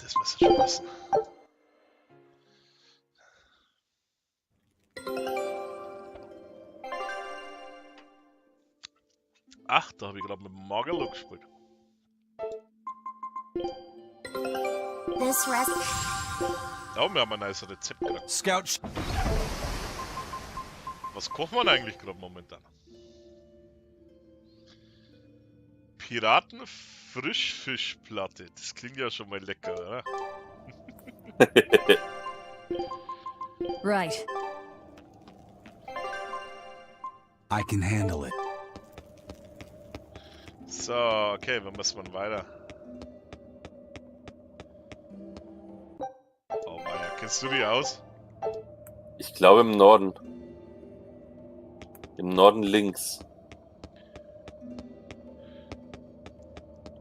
das müsste schon passen. Ach, da habe ich gerade mit dem Magerlook gespielt. Oh, wir haben ein neues Rezept gekriegt. Scout. Was kochen wir denn eigentlich gerade momentan? Piraten-Frischfischplatte. Das klingt ja schon mal lecker, oder? Right. I can handle it. So, okay, wo muss man weiter? Oh Maja, kennst du die aus? Ich glaube im Norden. Im Norden links.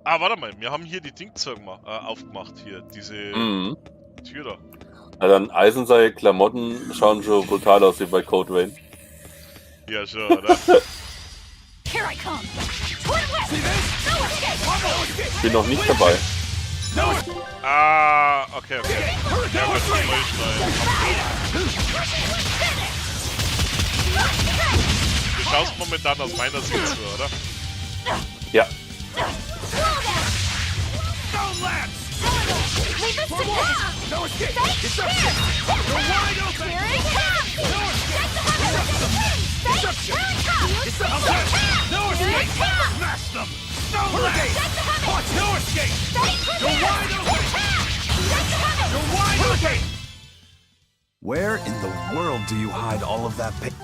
Ah, warte mal, wir haben hier die Dingzeug aufgemacht, hier, diese Tür da. Ja, dann Eisenseil, Klamotten schauen schon brutal aus wie bei Code Vein. Ja, schon, oder? Here I come. Ich bin noch nicht dabei. Ah, okay, okay. Ja, gut, das muss ich schnell. Du schaust momentan aus meiner Sicht zu, oder? Ja. Where in the world do you hide all of that paper?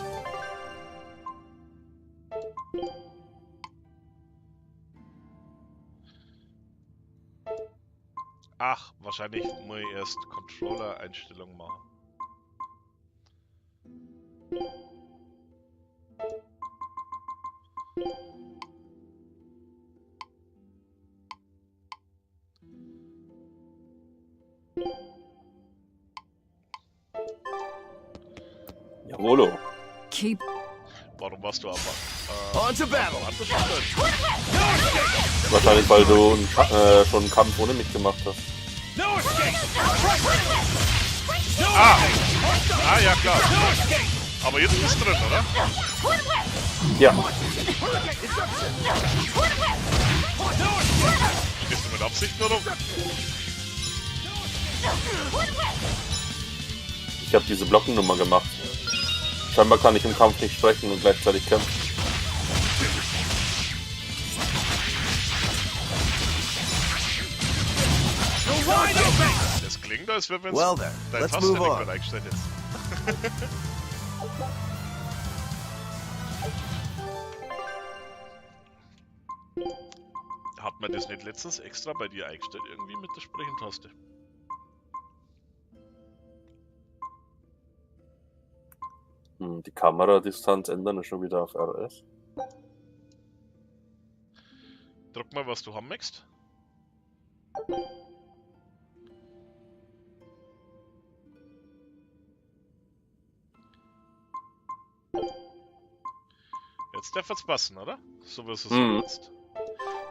Ach, wahrscheinlich muss ich erst Controller-Einstellungen machen. Jawollo. Keep. Warum warst du aber? On to battle. Wahrscheinlich, weil du schon einen Kampf ohne mich gemacht hast. Ah, ja klar. Aber jetzt bist du drin, oder? Ja. Stehst du mit Absicht oder? Ich habe diese Blockennummer gemacht. Scheinbar kann ich im Kampf nicht sprechen und gleichzeitig kämpfen. Das klingt, als wenn wir uns Well then, dein let's Taste move nicht on. mehr eingestellt jetzt. Hat man das nicht letztens extra bei dir eingestellt, irgendwie mit der Sprechentaste? Die Kameradistanz ändern ist schon wieder auf RS. Drück mal, was du haben möchtest. Jetzt darf es passen, oder? So wie es jetzt.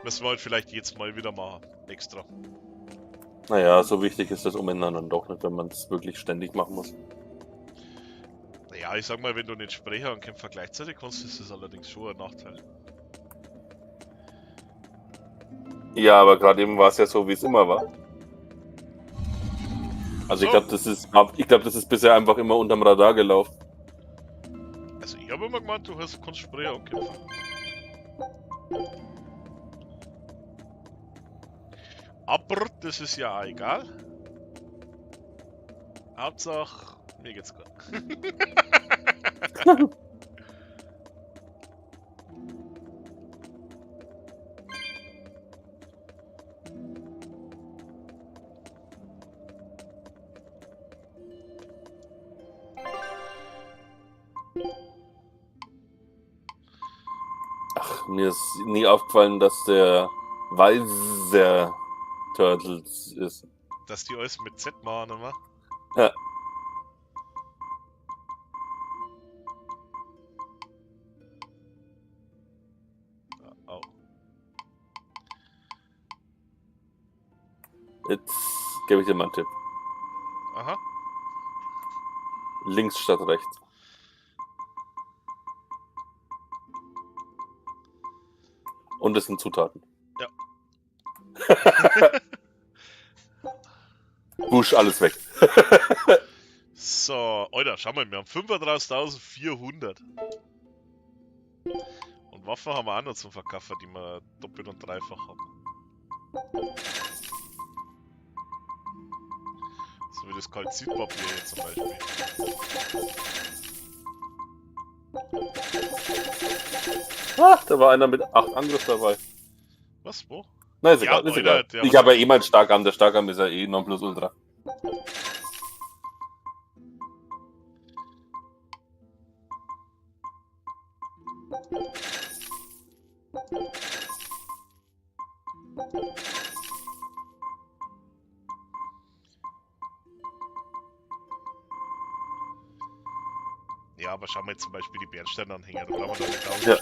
Müssen wir halt vielleicht jetzt mal wieder machen. Extra. Naja, so wichtig ist das Umändern dann doch nicht, wenn man es wirklich ständig machen muss. Naja, ich sag mal, wenn du nicht Sprecher und Kämpfer gleichzeitig kannst, ist das allerdings schon ein Nachteil. Ja, aber gerade eben war es ja so, wie es immer war. Also So. ich glaube, das ist bisher einfach immer unterm Radar gelaufen. Also ich habe immer gemeint, kannst Sprecher und Kämpfer. Aber das ist ja auch egal. Hauptsache, mir geht's gut. Ach, mir ist nie aufgefallen, dass der Weiser Turtles ist. Dass die alles mit Z machen, immer. Ja. Oh. Jetzt Gebe ich dir mal einen Tipp. Aha. Links statt rechts. Und das sind Zutaten. Ja. Busch, alles weg. So, Alter, schau mal, wir haben 35.400. Und Waffen haben wir auch noch zum Verkaufen, die wir doppelt und dreifach haben. So wie das Kalzitpapier hier zum Beispiel. Ach, da war einer mit 8 Angriff dabei. Was? Wo? Na, ist Ja, egal, ist Alter, egal. der Ich hat- habe ja eh meinen Starkarm, der Starkarm ist ja eh Nonplusultra. Ja, aber schau mal jetzt zum Beispiel die Bernsteinanhänger, da brauchen wir doch nicht auf. Ja.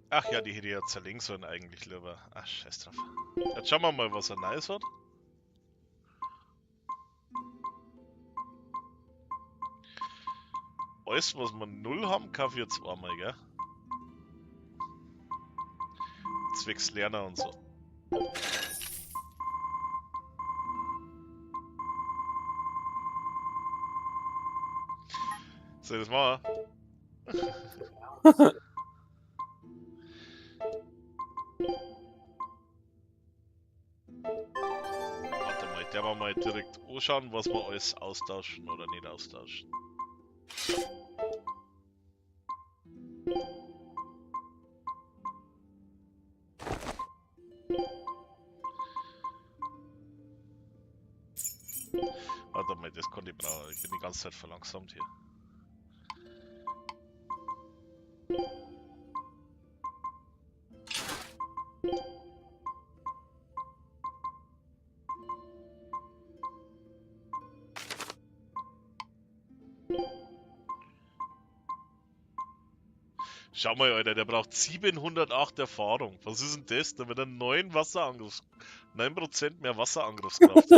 Ach ja, die hätte ich ja zerlegen sollen eigentlich lieber. Ach, scheiß drauf. Jetzt schauen wir mal, was er nice hat. Alles, was wir 0 haben, kaufe ich jetzt zweimal, gell? Zwecks Lerner und so. Soll ich das machen? Warte mal, der war mal direkt anschauen, was wir alles austauschen oder nicht austauschen. Warte mal, das konnte ich brauchen. Ich bin die ganze Zeit verlangsamt hier. Schau mal, Alter, der braucht 708 Erfahrung. Was ist denn das? Da wird er 9% mehr Wasserangriffskraft.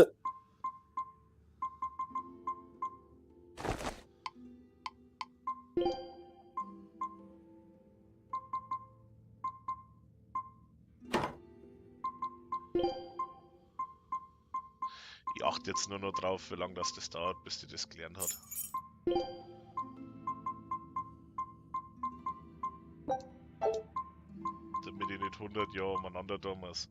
Ich achte jetzt nur noch drauf, wie lange das dauert, bis die das gelernt hat. Damit ich nicht 100 Jahre umeinander da muss.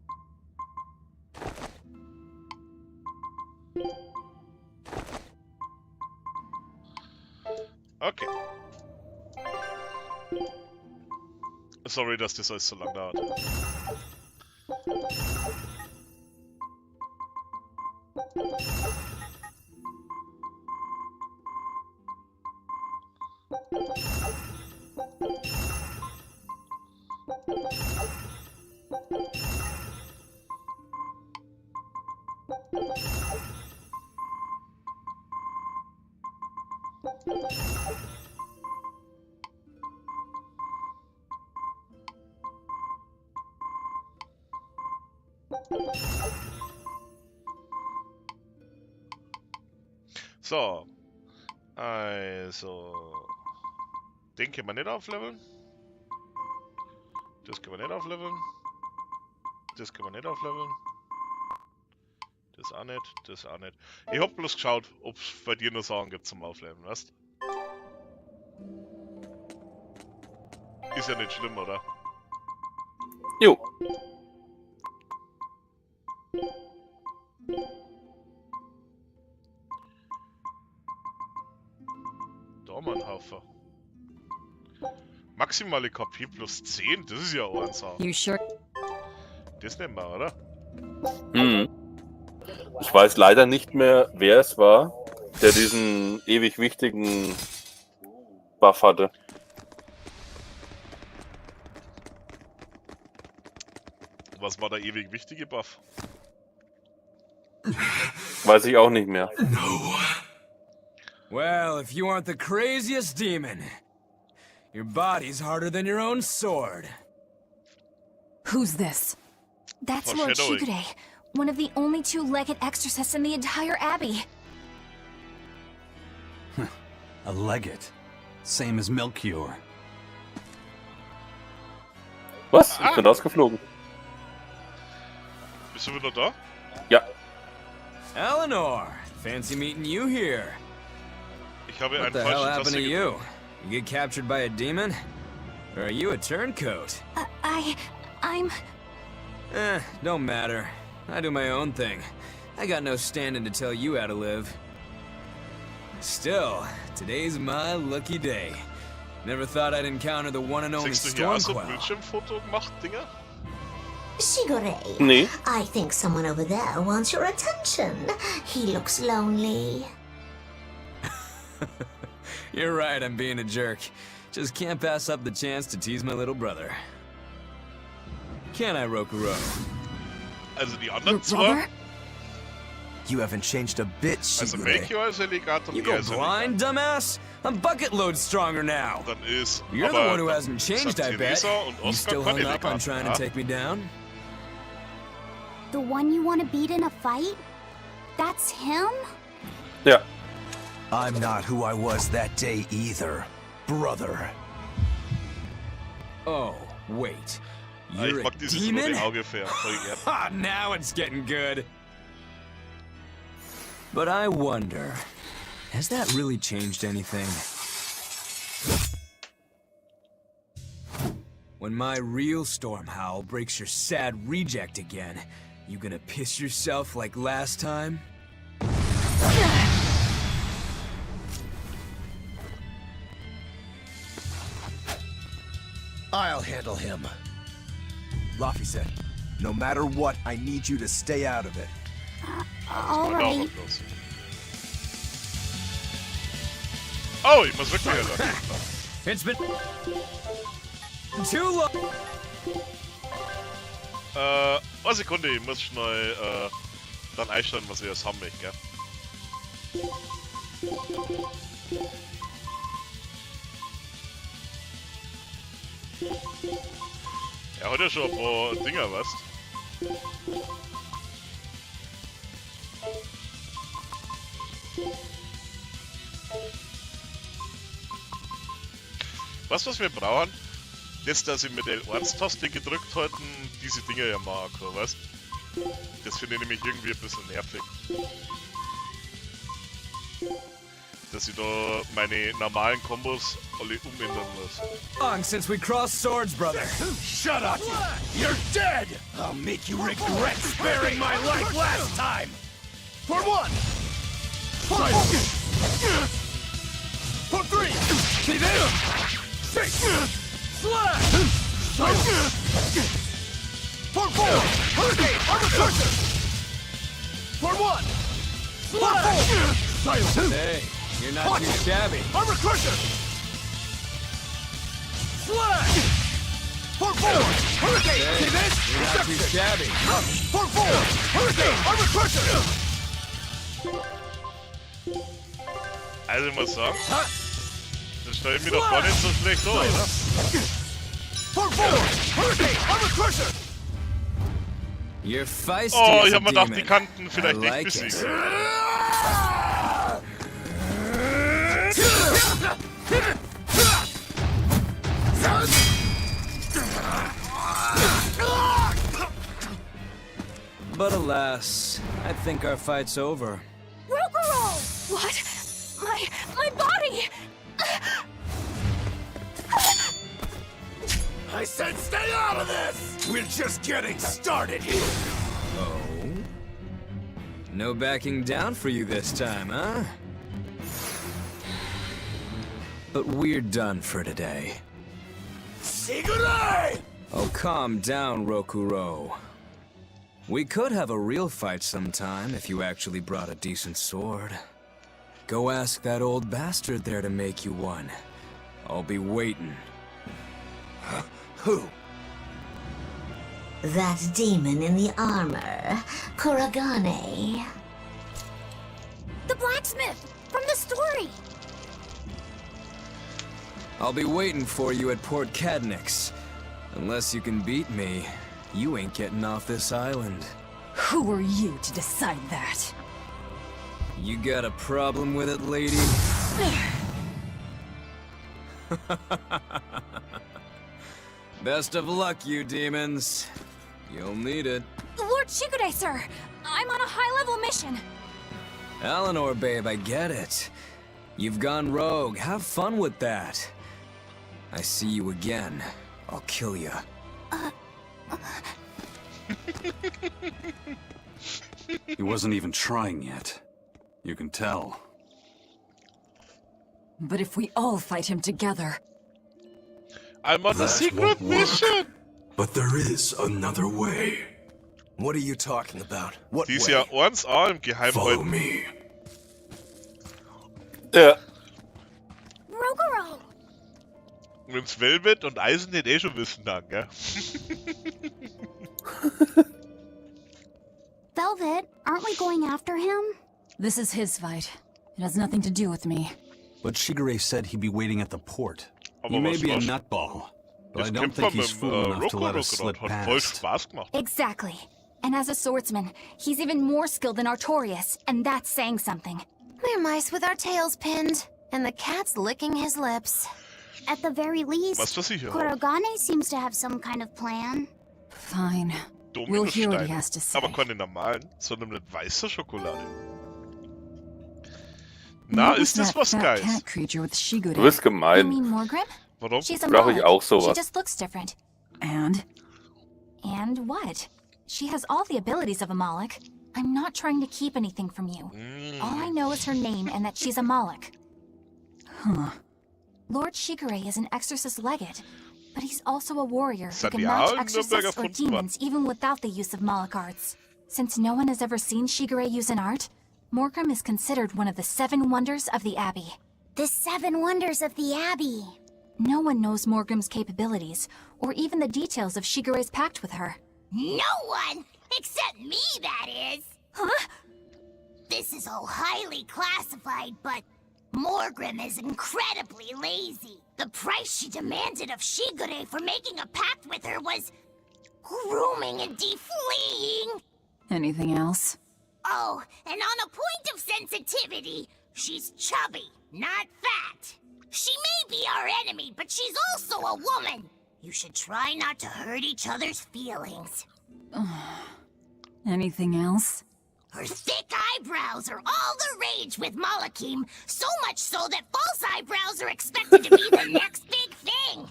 Okay. Sorry, dass das alles so lang dauert. So. Also. Den können wir nicht aufleveln. Das können wir nicht aufleveln. Das können wir nicht aufleveln. Das auch nicht, das auch nicht. Ich hab bloß geschaut, ob es bei dir noch Sachen gibt zum Aufleveln, weißt? Ist ja nicht schlimm, oder? Jo. Da mal ein Haufen. Maximale KP plus 10, das ist ja auch ein Sache. You sure? Das nehmen wir, oder? Hm. Ich weiß leider nicht mehr, wer es war, der diesen ewig wichtigen Buff hatte. Was war der ewig wichtige Buff? Weiß ich auch nicht mehr. Well, if you aren't the craziest demon, your body's harder than your own sword. Who's this? That's Lord Foreshadowing. Shigure, one of the only 2 Legat exorcists in the entire abbey. A Legat. Same as Melchior. Was? Ich bin rausgeflogen. Bist du wieder da? Ja. Eleanor, fancy meeting you here. Ich habe What einen the hell falschen happened Taste to you? gedrückt. You get captured by a demon? Or are you a turncoat? I'm... Don't matter. I do my own thing. I got no standing to tell you how to live. Still, today's my lucky day. Never thought I'd encounter the one and only Siehst du hier auch so ein Stormquell. Bildschirmfoto gemacht, Dinger? Shigure, Nee. I think someone over there wants your attention. He looks lonely. You're right, I'm being a jerk. Just can't pass up the chance to tease my little brother. Can I, Rokuro? Also die Your anderen zwei, brother? You haven't changed a bit, also Shigure. Melchior ist ja Legat und You er go ist ja blind, dumbass? I'm bucket load stronger now. Legat. Dann ist You're the aber one who dann hasn't changed, I sind bet. Theresa und You Oskar still keine hung up on Legat. trying Ja? to take me down? The one you want to beat in a fight? That's him? Ja. I'm not who I was that day either, brother. Oh, wait. Ah, ich You're a mag dieses demon? rote Auge voll gern. Ha, now it's getting good. But I wonder, has that really changed anything? When my real storm howl breaks your sad reject again, you gonna piss yourself like last time? I'll handle him. Laffy said, no matter what, I need you to stay out of it. All Mal right. laufen los. Oh, ich muss wirklich wieder. It's been too long. Eine Sekunde, ich muss schnell dann einstellen, was ich jetzt haben möchte, gell? Er hat ja schon ein paar Dinger, weißt? Was wir brauchen, das, dass ich mit L1-Taste gedrückt halten, diese Dinger ja machen kann, weißt? Das finde ich nämlich irgendwie ein bisschen nervig. Dass ich da meine normalen Kombos alle umändern muss. Long since we crossed swords, brother. Shut up! You're dead! I'll make you regret sparing my life last time! For 1! For 3! See this? 6! Slash! For 4! Hurricane! Armor Crusher! For 1! Slash! Silence! Hey, you're not too shabby. Armor Crusher! Slash! For 4! Hurricane! Hey, See this? you're not too Deception! shabby. For 4! Hurricane! Armor Crusher! Also ich muss sagen, das stelle ich mir doch gar nicht so schlecht vor, oder? For 4! Hurricane! Armor Crusher! You're feisty Oh, as ich a hab mir gedacht, die demon. kannten vielleicht I nicht like besiegen. it. But alas, I think our fight's over. Rokuro! What? My body! I said stay out of this! We're just getting started here! Oh? No backing down for you this time, huh? But we're done for today. Shigure! Oh, calm down, Rokuro. We could have a real fight sometime if you actually brought a decent sword. Go ask that old bastard there to make you one. I'll be waiting. Who? That demon in the armor, Kurogane. The blacksmith from the story. I'll be waiting for you at Port Cadnix. Unless you can beat me, you ain't getting off this island. Who are you to decide that? You got a problem with it, lady? Best of luck, you demons. You'll need it. Lord Shigure, sir. I'm on a high-level mission. Eleanor, babe, I get it. You've gone rogue. Have fun with that. I see you again. I'll kill you. He wasn't even trying yet. You can tell. But if we all fight him together... I'm on a That secret won't work. mission! But there is another way. What are you talking about? What Die ist way? ja 1A im Geheim Follow halten. me. Ja. Rogoro. Wenn's Velvet und Eisen nicht eh schon wissen dann, gell? Velvet, aren't we going after him? This is his fight. It has nothing to do with me. But Shigure said he'd be waiting at the port. Aber He may was be a war's? nutball, but I Jetzt don't kämpft think man he's mit fool enough to let Roko us slip hat voll past. Spaß gemacht. Exactly. And as a swordsman, he's even more skilled than Artorias, and that's saying something. We're mice with our tails pinned, and the cat's licking his lips. At the very least, Was ich hier? Kurogane seems to have some kind of plan. Fine. We'll hear what he Dominosteine. has to say. Aber keine normalen, sondern mit weißer Schokolade. Na, What was ist das that was fat Geiles? cat creature with Shigure? Du bist You gemein. mean Morgrim? Warum? She's a Brauche ich Moloch. auch She sowas. just looks different. And? And what? She has all the abilities of a Moloch. I'm not trying to keep anything from you. All I know is her name and that she's a Moloch. Huh. Lord Shigure is an exorcist legate, but he's also a warrior who Seit can match Jahren in Nürnberg exorcists or erfunden worden. demons even without the use of Moloch arts. Since no one has ever seen Shigure use an art, Morgrim is considered one of the 7 wonders of the Abbey. The 7 wonders of the Abbey. No one knows Morgrim's capabilities, or even the details of Shigure's pact with her. No one! Except me, that is! Huh? This is all highly classified, but Morgrim is incredibly lazy. The price she demanded of Shigure for making a pact with her was grooming and defleeing. Anything else? Oh, and on a point of sensitivity, she's chubby, not fat. She may be our enemy, but she's also a woman. You should try not to hurt each other's feelings. Anything else? Her thick eyebrows are all the rage with Malakim, so much so that false eyebrows are expected to be the next big thing.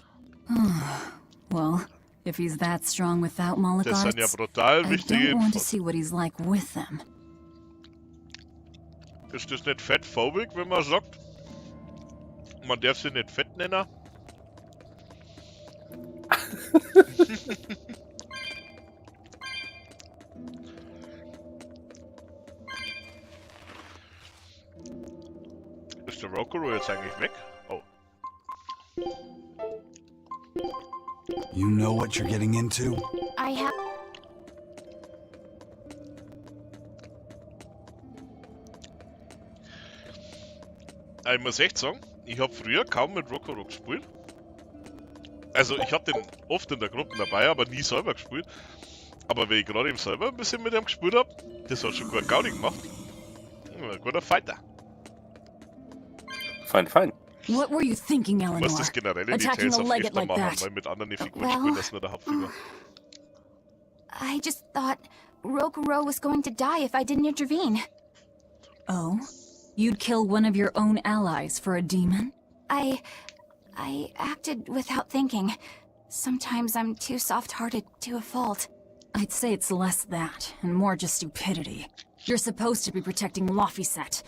Well, if he's that strong without Moloch Das sind ja arts, brutal I wichtige don't want to Infos. see what he's like with them. Ist das nicht fettphobic, wenn man sagt? Man darf sie nicht fett nennen? Ist der Rokuro jetzt eigentlich weg? Oh. You know what you're getting into? I have. Ich muss echt sagen, ich habe früher kaum mit Rokuro gespielt. Also ich habe den oft in der Gruppe dabei, aber nie selber gespielt. Aber wenn ich gerade eben selber ein bisschen mit ihm gespielt habe, das hat schon gut Gaudi gemacht. Ein guter Fighter. Fein, fein. What were you thinking, Du Eleanor? musst das generell in Attacking Details a auf legate öfter like machen, that. weil mit anderen Figuren Well, spielen das nur der Hauptfigur. I just thought Rokuro was going to die if I didn't intervene. Oh? You'd kill one of your own allies for a demon? I acted without thinking. Sometimes I'm too soft-hearted to a fault. I'd say it's less that, and more just stupidity. You're supposed to be protecting Laufeyset.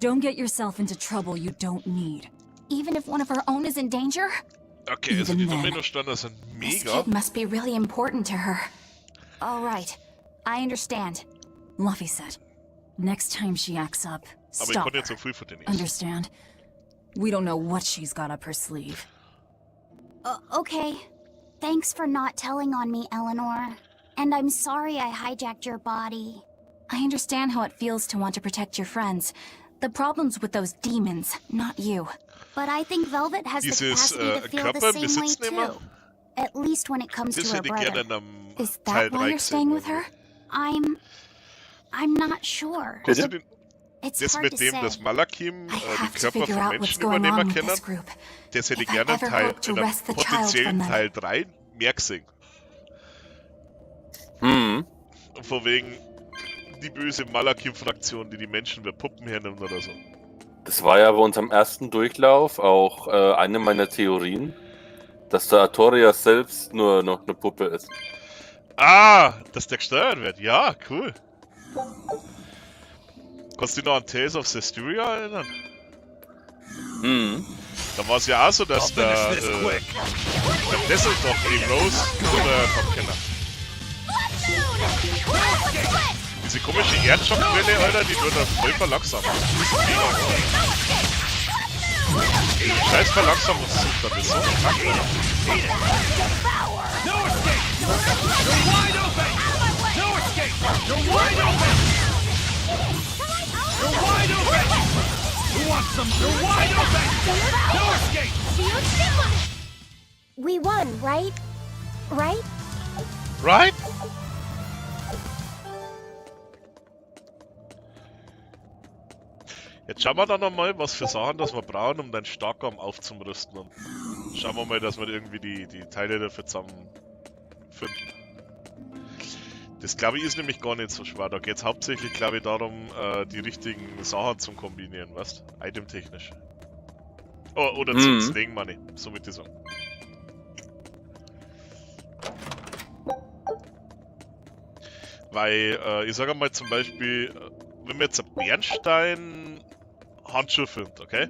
Don't get yourself into trouble you don't need. Even if one of our own is in danger? Okay, also Even die then, Dominosteine sind This mega. kid must be really important to her. All right. I understand. Luffy said, next time she acts up, Aber ich stop konnte her. jetzt so viel von denen. Understand? We don't know what she's got up her sleeve. Okay. Thanks for not telling on me, Eleanor. And I'm sorry I hijacked your body. I understand how it feels to want to protect your friends. The problem's with those demons, not you. But I think Velvet has the Dieses capacity to feel Körper the in same way Besitz nehmen, too. At least when it comes das to her hätte ich gerne brother. in einem Is Teil that why 3 you're staying with gesehen. her? I'm not sure. Hast du It's das hard mit to dem, say. dass Malakim I den have to Körper figure von out what's Menschen going übernehmen on with können? this group. Das hätte ich If I gerne ever hope to in einem wrest the child potenziellen from them. Teil 3 mehr gesehen. Mhm. Von wegen die böse Malakim-Fraktion, die die Menschen für Puppen hernimmt oder so. Das war ja bei unserem ersten Durchlauf auch eine meiner Theorien, dass der Artoria selbst nur noch eine Puppe ist. Ah, dass der gesteuert wird. Ja, cool. Kannst du dich noch an Tales of Sesturia erinnern? Mhm. Da war es ja auch so, dass der Desselt doch die Rose oder Kenner. Diese komische Erdschockwelle, Alter, die wird da voll verlangsamt. Das ist mega geil. Scheiß Verlangsamungszustand ist so kacke. No escape! You're wide open! No escape! You're wide open! You're wide open! Who wants some? You're wide open! No escape! We won, right? Right? Right? Jetzt schauen wir dann nochmal, was für Sachen das wir brauchen, um deinen Starkarm aufzurüsten. Und schauen wir mal, dass wir irgendwie die Teile dafür zusammen finden. Das glaube ich ist nämlich gar nicht so schwer. Da geht es hauptsächlich, glaube ich, darum, die richtigen Sachen zu kombinieren, weißt du? Itemtechnisch. Oh, oder zum Sling Money, so mit dieser. Weil, ich sage mal zum Beispiel, wenn man jetzt einen Bernstein Handschuh findet, okay?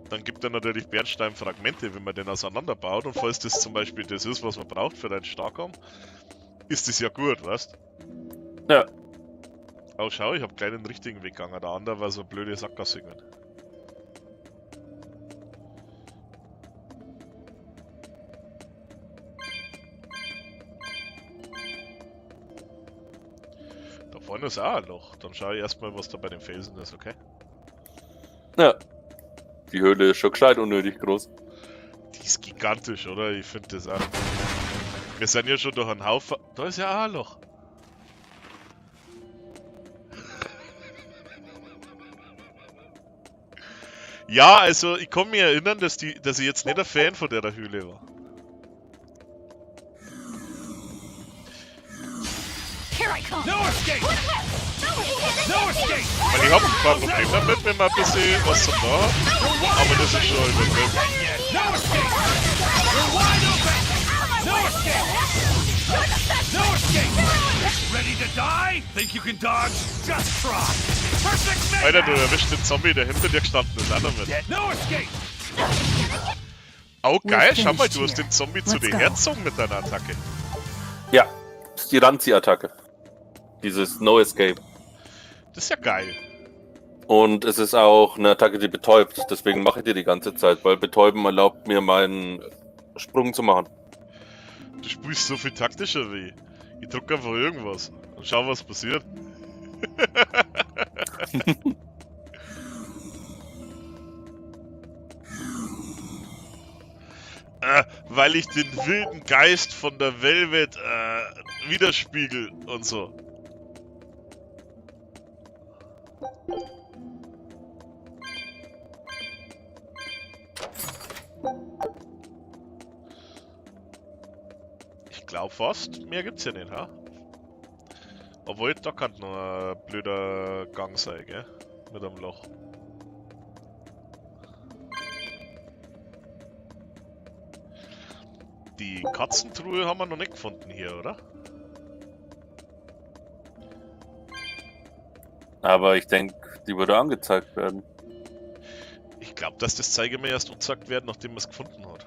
Dann gibt er natürlich Bernsteinfragmente, wenn man den auseinanderbaut. Und falls das zum Beispiel das ist, was man braucht für deinen Starkarm, ist das ja gut, weißt? Ja. Oh, schau, ich habe gleich den richtigen Weg gegangen. Der andere war so eine blöde Sackgasse. Da vorne ist auch ein Loch. Dann schaue ich erstmal, was da bei den Felsen ist, okay? Ja. Die Höhle ist schon gescheit unnötig groß. Die ist gigantisch, oder? Ich finde das auch. Wir sind ja schon durch einen Haufen. Da ist ja auch ein Loch. Ja, also ich kann mich erinnern, dass ich jetzt nicht ein Fan von der Höhle war. No escape! No escape! Weil ich hab ein paar Probleme damit, wenn man ein bisschen was zum da hat. Aber das ist schon übertrieben. No escape! You're wide open! No escape! No escape! Ready to die? Think you can dodge? Just try! Perfect man! Alter, du erwischst den Zombie, der hinter dir gestanden ist, auch noch mit. No escape! Oh geil, schau mal, du hast den Zombie zu dir herzogen mit deiner Attacke. Ja, das ist die Ranzi-Attacke. Dieses No Escape. Das ist ja geil. Und es ist auch eine Attacke, die betäubt. Deswegen mache ich die ganze Zeit, weil Betäuben erlaubt mir, meinen Sprung zu machen. Du spielst so viel taktischer wie ich. Ich drück einfach irgendwas und schau, was passiert. Weil ich den wilden Geist von der Velvet widerspiegel und so. Ich glaube fast, mehr gibt's ja nicht, ha? Obwohl, da kann noch ein blöder Gang sein, gell? Mit einem Loch. Die Katzentruhe haben wir noch nicht gefunden hier, oder? Aber ich denke, die würde angezeigt werden. Ich glaube, dass das Zeiger mir erst angezeigt wird, nachdem man es gefunden hat.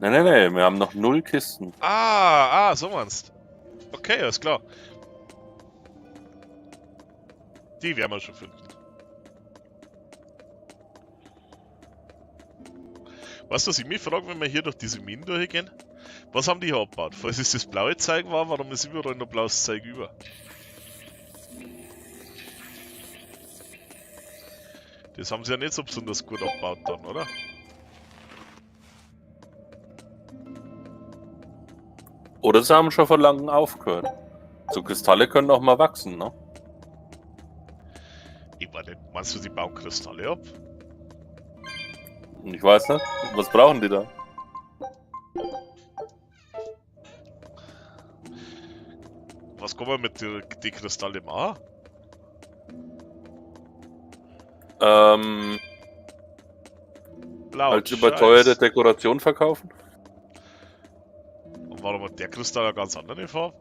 Nee, wir haben noch 0 Kisten. Ah, so meinst. Okay, alles klar. Die werden wir schon finden. Weißt du, was ich mich frage, wenn wir hier durch diese Minen durchgehen? Was haben die hier abgebaut? Falls es das blaue Zeug war, warum ist überall noch blaues Zeug über? Das haben sie ja nicht so besonders gut abgebaut dann, oder? Oder sie haben schon vor langem aufgehört. So Kristalle können auch mal wachsen, ne? Ich meine, meinst du, die bauen Kristalle ab? Ich weiß nicht. Was brauchen die da? Was kann man mit die Kristalle machen? Blau. Als überteuerte Dekoration verkaufen? Und warum hat der Kristall eine ganz andere Farbe?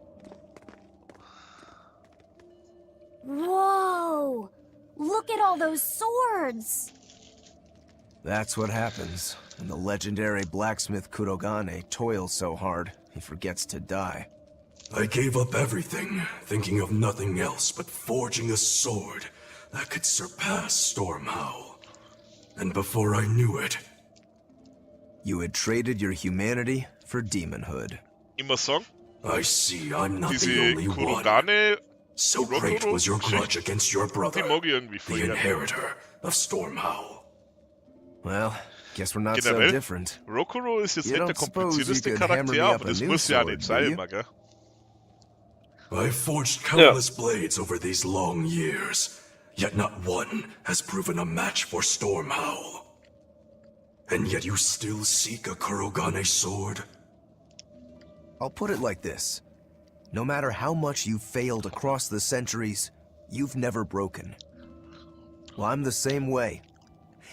Whoa! Look at all those swords! That's what happens when the legendary blacksmith Kurogane toils so hard he forgets to die. I gave up everything, thinking of nothing else but forging a sword that could surpass Stormhowl. And before I knew it... You had traded your humanity for demonhood. Ich muss sagen, I see I'm not the diese only one. Kurogane, So great was your grudge against your brother, die mag ich irgendwie the verlieren. inheritor of Stormhowl. Well, guess we're not so Generell, different. Rokuro ist jetzt You nicht der don't suppose you komplizierteste could hammer me Charakter, up aber a das new muss ja sword, nicht do sein, you? immer, gell? I've forged countless blades over these long years, yet not one has proven a match for Stormhowl. And yet you still seek a Kurogane sword? I'll put it like this. No matter how much you've failed across the centuries, you've never broken. Well, I'm the same way.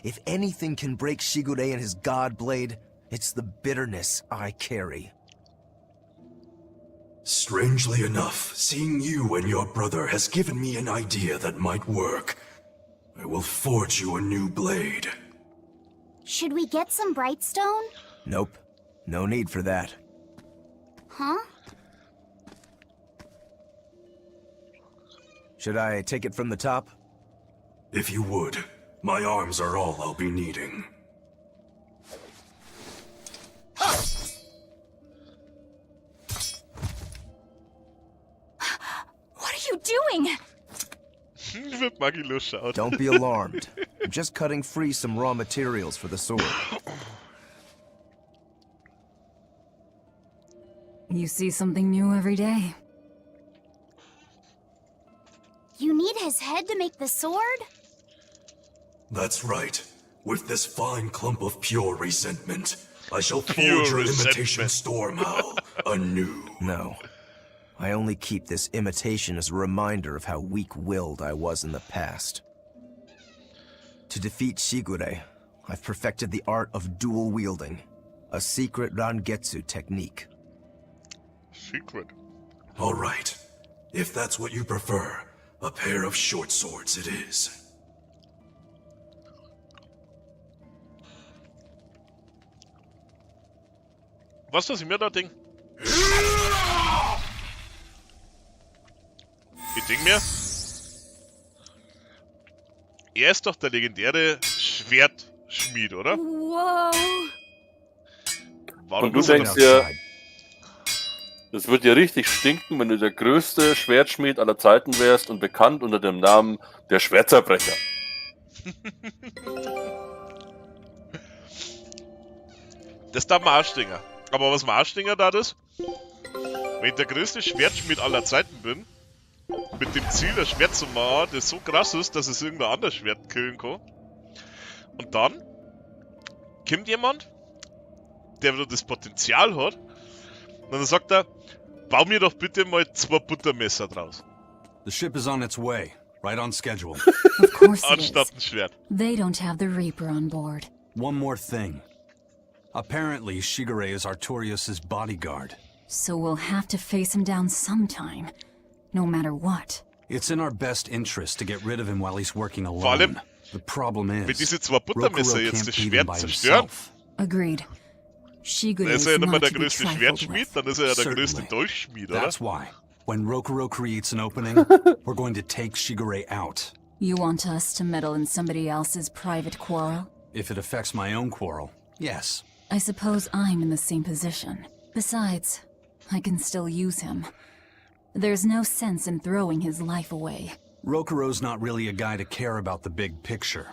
If anything can break Shigure and his god blade, it's the bitterness I carry. Strangely enough, seeing you and your brother has given me an idea that might work. I will forge you a new blade. Should we get some Brightstone? Nope. No need for that. Huh? Should I take it from the top? If you would, my arms are all I'll be needing. What are you doing? Wird Maggie losschaut. Don't be alarmed. I'm just cutting free some raw materials for the sword. You see something new every day. You need his head to make the sword? That's right. With this fine clump of pure resentment, I shall Pure forge your resentment. imitation Stormhowl anew. No. I only keep this imitation as a reminder of how weak-willed I was in the past. To defeat Shigure, I've perfected the art of dual wielding, a secret Rangetsu technique. Secret. All right. If that's what you prefer, a pair of short swords it is. Was ich mir da denk? Ich denk mir, er ist doch der legendäre Schwertschmied, oder? Whoa! Warum Und du muss er denkst das- dir, das wird dir richtig stinken, wenn du der größte Schwertschmied aller Zeiten wärst und bekannt unter dem Namen der Schwertzerbrecher. Das darf man Arschdinger. Aber was man Arschdinger da ist, wenn ich der größte Schwertschmied aller Zeiten bin, mit dem Ziel, ein Schwert zu machen, das so krass ist, dass es irgendein anderes Schwert killen kann. Und dann kommt jemand, der wieder das Potenzial hat, und dann sagt er, bau mir doch bitte mal 2 Buttermesser draus. The ship is on its way, right on schedule. Of course it Anstatt ein is. Schwert. They don't have the Reaper on board. One more thing. Apparently, Shigure is Artorias' bodyguard. So we'll have to face him down sometime, no matter what. It's in our best interest to get rid of him while he's working Vor allem, alone. The problem wenn is, diese 2 Buttermesser Rokuro jetzt can't das beat him Schwert by zerstören, himself. Agreed. Shigure dann is ist er ja nicht mehr not der to be größte trifled Schwertschmied, with. dann ist er ja der größte Certainly. Dolchschmied, oder? That's why. When Rokuro creates an opening, we're going to take Shigure out. You want us to meddle in somebody else's private quarrel? If it affects my own quarrel, yes. I suppose I'm in the same position. Besides, I can still use him. There's no sense in throwing his life away. Rokuro's not really a guy to care about the big picture.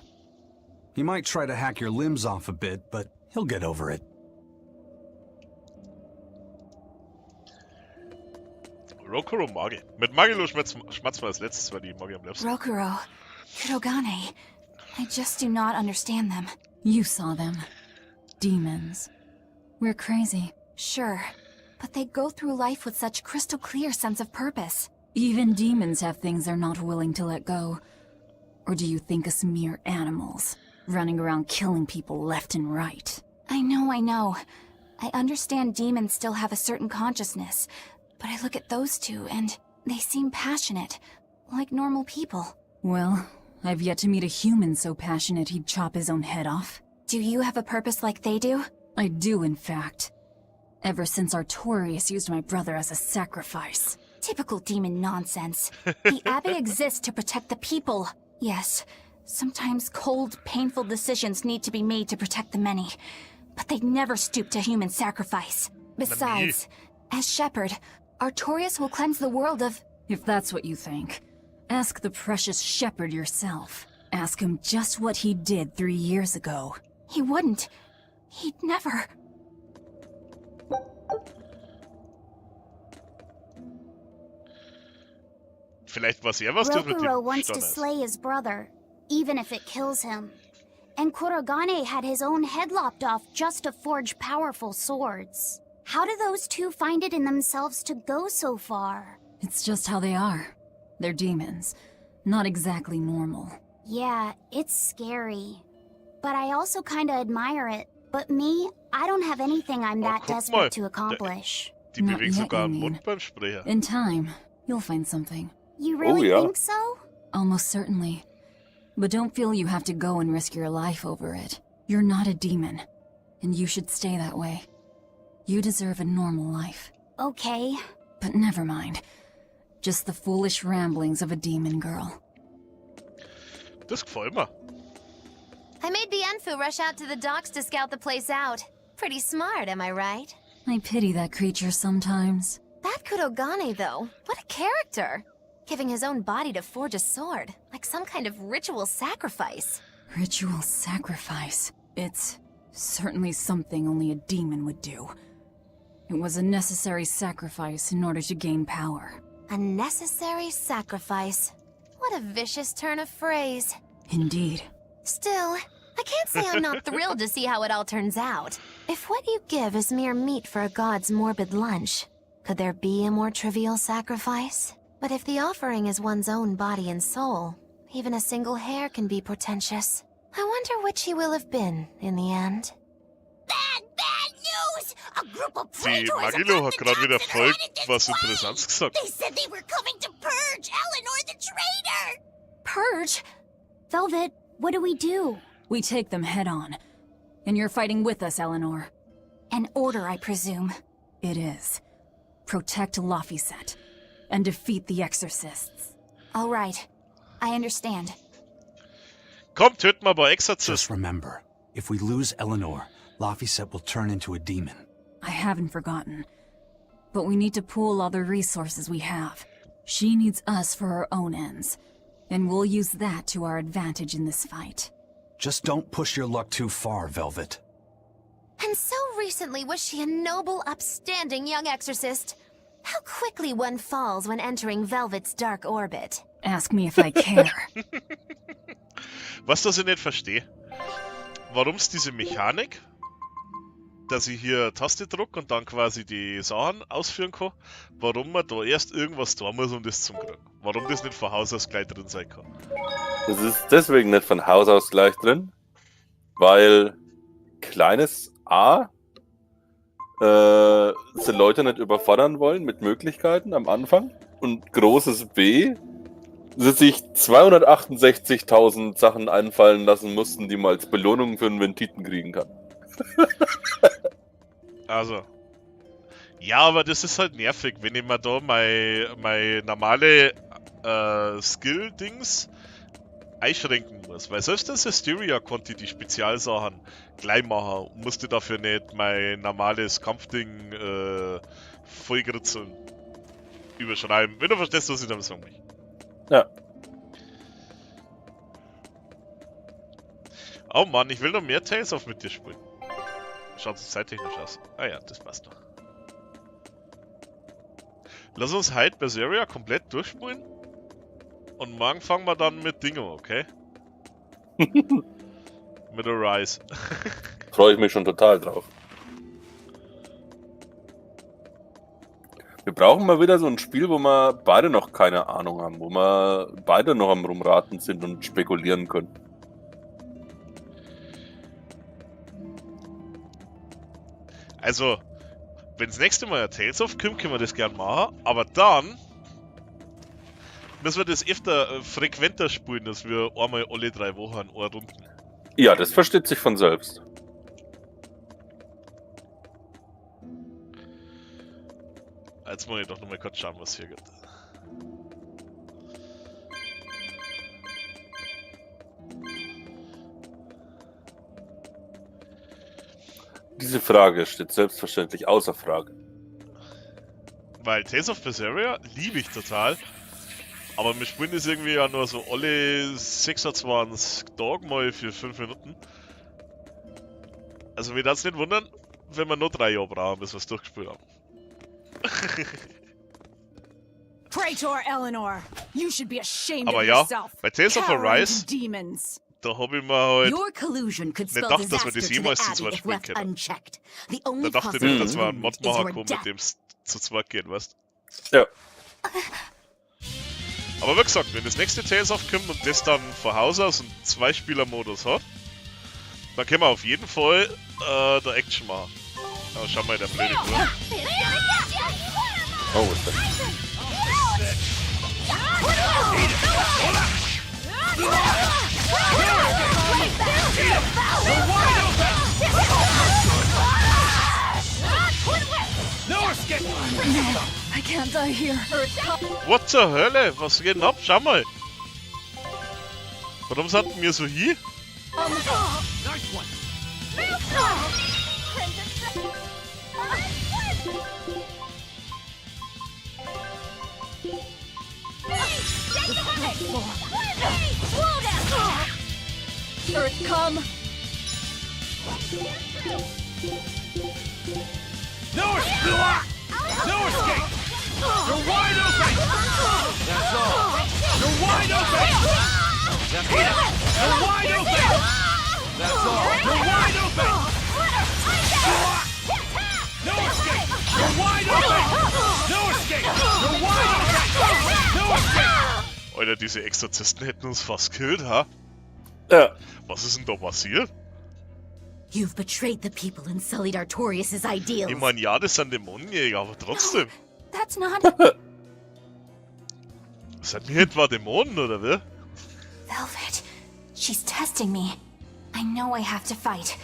He might try to hack your limbs off a bit, but he'll get over it. Rokuro mag ich. Mit Magilo schmatzt man als letztes, weil die mag ich am liebsten. Rokuro, Kurogane, I just do not understand them. You saw them. Demons. We're crazy. Sure, but they go through life with such crystal clear sense of purpose. Even demons have things they're not willing to let go. Or do you think us mere animals, running around killing people left and right? I know. I understand demons still have a certain consciousness, but I look at those two and they seem passionate, like normal people. Well, I've yet to meet a human so passionate he'd chop his own head off. Do you have a purpose like they do? I do, in fact. Ever since Artorius used my brother as a sacrifice. Typical demon nonsense. The Abbey exists to protect the people. Yes, sometimes cold, painful decisions need to be made to protect the many, but they'd never stoop to human sacrifice. Besides, as shepherd, Artorius will cleanse the world of... If that's what you think, ask the precious shepherd yourself. Ask him just what he did 3 years ago. He wouldn't. He'd never... Vielleicht was was tut mit Rokuro dem wants to Stonners. slay his brother, even if it kills him. And Kurogane had his own head lopped off just to forge powerful swords. How do those two find it in themselves to go so far? It's just how they are. They're demons. Not exactly normal. Yeah, it's scary. But I also kinda admire it. But me, I don't have anything I'm that guck mal, desperate to accomplish. Die Not bewegen yet, sogar you einen mean. Mund beim Sprechen. In time, you'll find something. You really yeah. think so? Almost certainly. But don't feel you have to go and risk your life over it. You're not a demon, and you should stay that way. You deserve a normal life. Okay. But never mind. Just the foolish ramblings of a demon girl. Das gefällt mir. I made Bienfu rush out to the docks to scout the place out. Pretty smart, am I right? I pity that creature sometimes. That Kurogane, though, what a character! Giving his own body to forge a sword, like some kind of ritual sacrifice. Ritual sacrifice. It's certainly something only a demon would do. It was a necessary sacrifice in order to gain power. A necessary sacrifice. What a vicious turn of phrase. Indeed. Still, I can't say I'm not thrilled to see how it all turns out. If what you give is mere meat for a god's morbid lunch, could there be a more trivial sacrifice? But if the offering is one's own body and soul, even a single hair can be portentous. I wonder which he will have been in the end. Bad news! A group of Die praetors Magilo hat attacked the gerade wieder docks and voll raided this was world. Interessantes gesagt. They said they were coming to purge Eleanor the traitor! Purge? Velvet, what do we do? We take them head on. And you're fighting with us, Eleanor. An order, I presume. It is. Protect Laphicet. And defeat the exorcists. All right. I understand. Komm, töten wir aber Exorzist. Just remember, if we lose Eleanor, Laphicet will turn into a demon. I haven't forgotten. But we need to pool all the resources we have. She needs us for her own ends. And we'll use that to our advantage in this fight. Just don't push your luck too far, Velvet. And so recently was she a noble, upstanding young exorcist. How quickly one falls when entering Velvet's dark orbit. Ask me if I care. Was das ich nicht verstehe, warum es diese Mechanik, dass ich hier Taste drücke und dann quasi die Sachen ausführen kann, warum man da erst irgendwas tun muss, um das zu kriegen. Warum das nicht von Haus aus gleich drin sein kann. Das ist deswegen nicht von Haus aus gleich drin, weil kleines A sie Leute nicht überfordern wollen mit Möglichkeiten am Anfang und großes B sie sich 268.000 Sachen einfallen lassen mussten, die man als Belohnung für einen Ventiten kriegen kann. Also, Ja, aber das ist halt nervig, wenn ich mir da mein normale Skill-Dings einschränken muss. Weil selbst das Hysteria konnte die Spezialsachen gleich machen und musste dafür nicht mein normales Kampfding vollgritzeln überschreiben. Wenn du verstehst, was ich damit sagen will. Ja. Oh Mann, ich will noch mehr Tales of mit dir spielen. Schaut es zeittechnisch aus. Ah ja, das passt doch. Lass uns heute Berseria komplett durchspielen. Und morgen fangen wir dann mit Dingo, okay? Mit Arise. Freue ich mich schon total drauf. Wir brauchen mal wieder so ein Spiel, wo wir beide noch keine Ahnung haben, wo wir beide noch am Rumraten sind und spekulieren können. Also, wenn das nächste Mal ein Tales of kommt, können wir das gern machen, aber dann müssen wir das öfter frequenter spielen, dass wir einmal alle 3 Wochen eine Runden. Ja, das versteht sich von selbst. Jetzt muss ich doch nochmal kurz schauen, was hier gibt. Diese Frage steht selbstverständlich außer Frage. Weil Tales of Berseria liebe ich total. Aber wir spielen das irgendwie ja nur so alle 26 Tage mal für 5 Minuten. Also wir das nicht wundern, wenn wir nur 3 Jahre brauchen, bis wir es durchgespielt haben. Praetor Eleanor, you should be ashamed Aber of ja, yourself. bei Tales of Arise, Demons. da habe ich mir halt Your collusion could nicht spell gedacht, dass wir disaster das to the jemals zu Abbey zweit if spielen left können. unchecked. The Da only dachte ich nicht, dass wir einen Mod possibility is machen your können, death. mit dem es zu zweit geht, weißt Ja. Aber wie gesagt, wenn das nächste Tales aufkommt und das dann von Haus aus einen 2-Spieler-Modus hat, dann können wir auf jeden Fall der Action machen. Aber schau mal, der blöde Wurm. Oh, was ist das? I can't die here. What zur Hölle? Was geht denn ab? Schau mal! Warum sind wir so hier? Earth, come! No escape! No escape! You're wide open! That's all! You're wide open! That's it! You're wide open! That's all! You're wide open! No escape! You're wide open! No escape! You're wide open! No escape! Alter, diese Exorzisten hätten uns fast gekillt, ha? Ja. Was ist denn da passiert? You've betrayed the people and sullied Artorius' ideals. Ich mein, ja, das sind Dämonenjäger, aber trotzdem. That's not... Sind wir etwa Dämonen, oder wie? Velvet. She's testing me. I know I have to fight.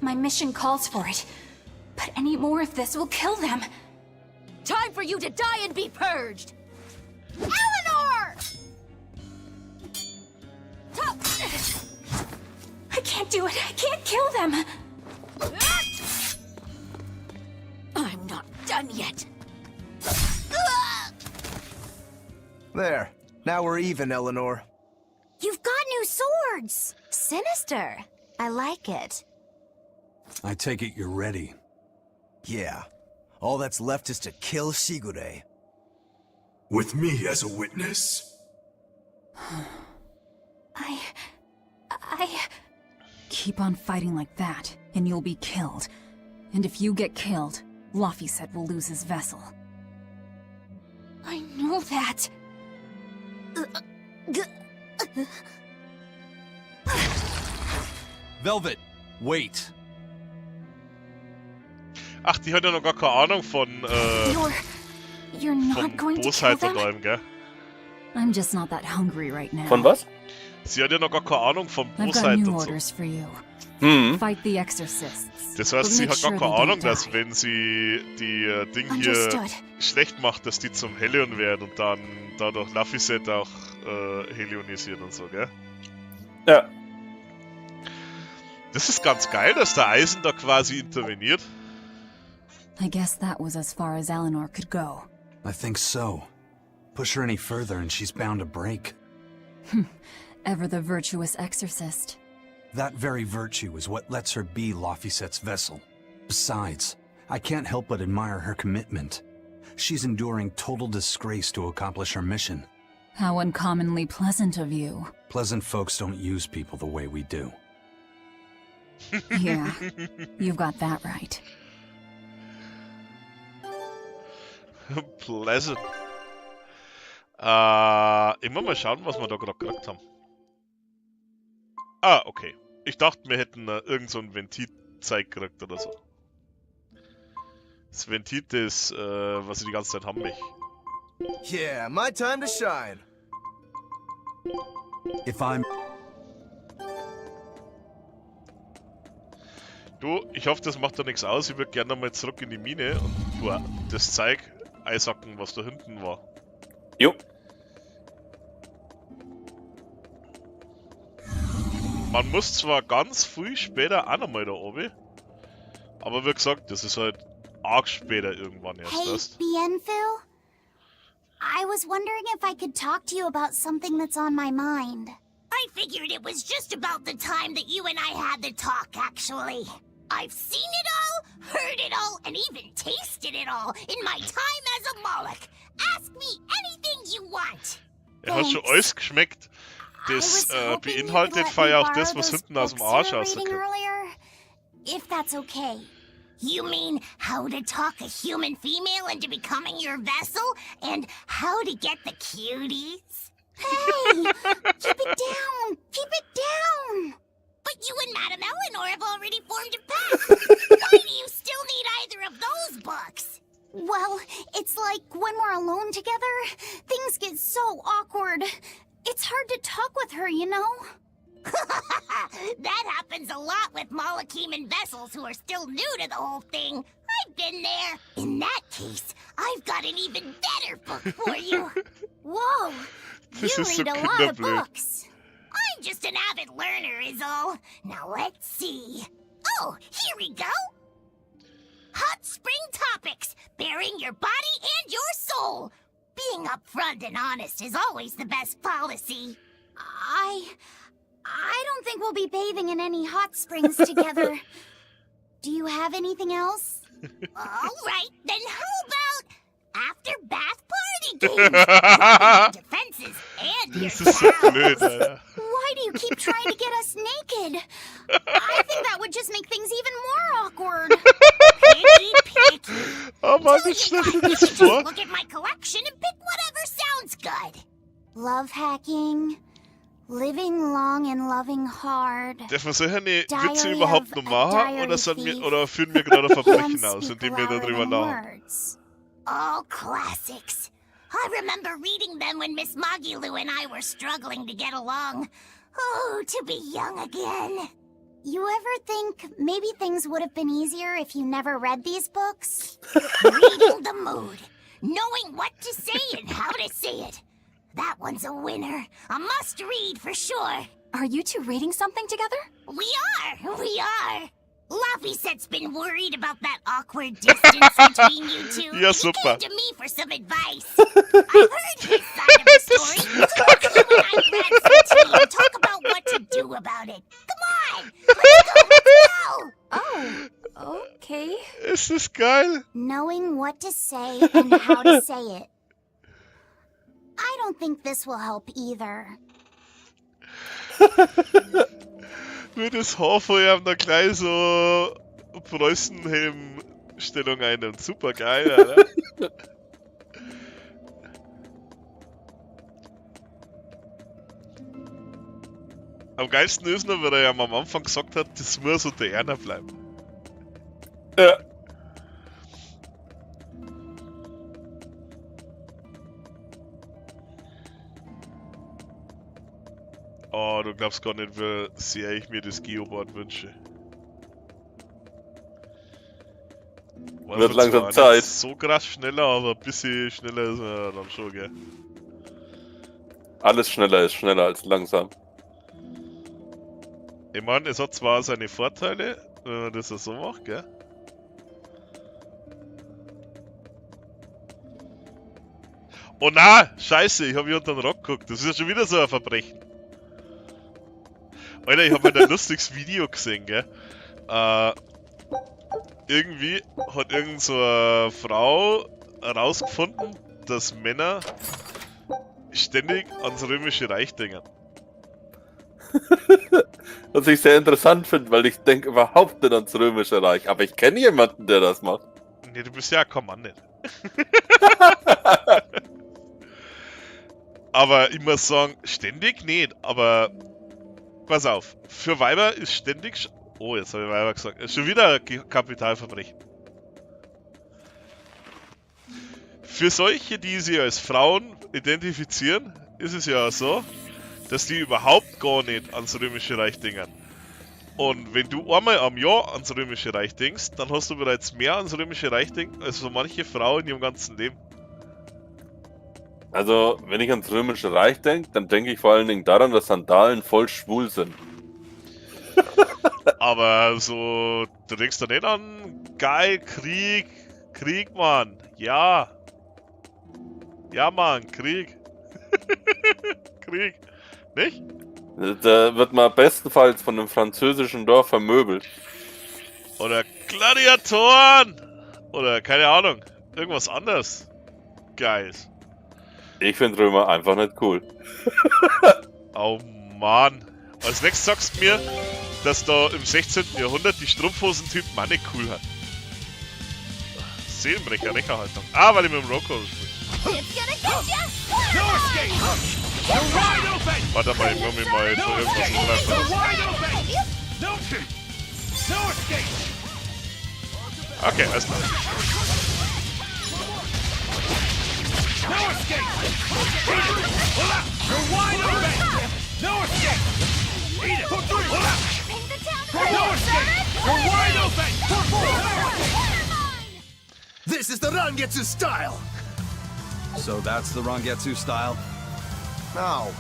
My mission calls for it. But any more of this will kill them. Time for you to die and be purged! Eleanor! I can't do it. I can't kill them. I'm not done yet. There. Now we're even, Eleanor. You've got new swords! Sinister. I like it. I take it you're ready. Yeah. All that's left is to kill Shigure. With me as a witness? I... Keep on fighting like that, and you'll be killed. And if you get killed, Laphicet will lose his vessel. I know that. Velvet, wait. Ach, die hat ja noch gar keine Ahnung von, You're not von going to kill Bosheit und them? allem, gell? I'm just not that hungry right now. Von was? Sie hat ja noch gar keine Ahnung von I've got Bosheit new und so. orders for you. Fight the exorcists. Das heißt, but sie make hat gar sure keine they Ahnung, don't dass die. wenn sie die Ding hier Understood. schlecht macht, dass die zum Helion werden und dann dadurch Laphicet auch helionisiert und so, gell? Ja. Das ist ganz geil, dass der Eisen da quasi interveniert. I guess that was as far as Eleanor could go. I think so. Push her any further and she's bound to break. Ever the virtuous exorcist. That very virtue is what lets her be Laphicet's vessel. Besides, I can't help but admire her commitment. She's enduring total disgrace to accomplish her mission. How uncommonly pleasant of you. Pleasant folks don't use people the way we do. Yeah, you've got that right. Pleasant. Ich muss mal schauen, was wir da gerade gekriegt haben. Ah, okay. Ich dachte, wir hätten irgend so ein Ventilzeug gekriegt oder so. Das Ventil, das, was ich die ganze Zeit haben möchte. Yeah, my time to shine. If I'm... Du, ich hoffe, das macht da nichts aus. Ich würde gerne nochmal zurück in die Mine und das Zeug einsacken, was da hinten war. Jo. Man muss zwar ganz früh später auch nochmal da oben, aber wie gesagt, das ist halt arg später irgendwann erst. Hey, Weißt? Bienfu? I was wondering if I could talk to you about something that's on my mind. I figured it was just about the time that you and I had the talk, actually. I've seen it all, heard it all, and even tasted it all in my time as a Moloch. Ask me anything you want. Hat schon alles geschmeckt. Das beinhaltet feier auch das, was hinten aus dem Arsch rauskommt. If that's okay. You mean how to talk a human female into becoming your vessel, and how to get the cuties? Hey, keep it down, keep it down. But you and Madame Eleanor have already formed a pact. Why do you still need either of those books? Well, it's like when we're alone together, things get so awkward. It's hard to talk with her, you know? That happens a lot with Molocheman vessels who are still new to the whole thing. I've been there. In that case, I've got an even better book for you. Whoa, you read a lot of books. I'm just an avid learner is all. Now let's see. Oh, here we go. Hot Spring Topics, bearing your body and your soul. Being upfront and honest is always the best policy. I don't think we'll be bathing in any hot springs together. Do you have anything else? All right, then how about after bath party games? Your defenses and your towels. Why do you keep trying to get us naked? I think that would just make things even more awkward. Picky. Oh man, das stelle ich mir das vor. Look at my collection and pick whatever sounds good. Love hacking. Living long and loving hard. Dürfen wir solche Witze überhaupt noch machen oder führen wir gerade Verbrechen aus, indem wir darüber lachen? All classics. I remember reading them when Miss Magilu and I were struggling to get along. Oh, to be young again. You ever think maybe things would have been easier if you never read these books? Reading the mood. Knowing what to say and how to say it. That one's a winner. A must-read for sure. Are you two reading something together? We are. Laphicet's been worried about that awkward distance between you two. Ja, He super. came to me for some advice. I've heard his side of the story. So let's you and I grab some tea and talk about what to do about it. Come on! Let's go! Oh, okay. Ist das geil? Knowing what to say and how to say it. I don't think this will help either. Mit das Haar von ihm da gleich so Preußenhelm-Stellung einnimmt. Super geil, Alter. Am geilsten ist nur, weil er ja am Anfang gesagt hat, das muss unter Erna bleiben. Ja. Oh, du glaubst gar nicht, wie sehr ich mir das Geoboard wünsche. Wird langsam zwar Zeit. nicht so krass schneller, aber ein bisschen schneller ist er dann schon, gell? Alles schneller ist schneller als langsam. Ich meine, es hat zwar seine Vorteile, wenn man das so macht, gell? Oh na, scheiße, ich habe hier unter den Rock geguckt. Das ist ja schon wieder so ein Verbrechen. Alter, ich habe halt ein lustiges Video gesehen, gell? Irgendwie hat irgend so eine Frau herausgefunden, dass Männer ständig ans Römische Reich denken. Was ich sehr interessant finde, weil ich denke überhaupt nicht ans Römische Reich. Aber ich kenne jemanden, der das macht. Nee, du bist ja kein Mann nicht. Aber ich muss sagen, ständig nicht, aber pass auf, für Weiber ist ständig... Oh, jetzt habe ich Weiber gesagt. Ist schon wieder ein Kapitalverbrechen. Für solche, die sich als Frauen identifizieren, ist es ja so, dass die überhaupt gar nicht ans Römische Reich denken. Und wenn du einmal am Jahr ans Römische Reich denkst, dann hast du bereits mehr ans Römische Reich denken als so manche Frau in ihrem ganzen Leben. Also, wenn ich ans Römische Reich denke, dann denke ich vor allen Dingen daran, dass Sandalen voll schwul sind. Aber so, du denkst da nicht an, geil, Krieg, Mann, ja. Ja, Mann, Krieg. Krieg, nicht? Da wird man bestenfalls von einem französischen Dorf vermöbelt. Oder Gladiatoren! Oder, keine Ahnung, irgendwas anderes. Geiles. Ich finde Römer einfach nicht cool. Oh Mann. Als nächstes sagst du mir, dass da im 16. Jahrhundert die Strumpfhosentypen auch nicht cool hat. Seelenbrecher, Reckerhaltung. Ah, weil ich mit dem Rocco spiele. Warte mal, ich muss mich mal für irgendwas umgreifen. Okay, alles klar. No escape! You're wide open! No escape! Eat it! No escape! You're wide open! This is the Rangetsu style! So that's the Rangetsu style? No.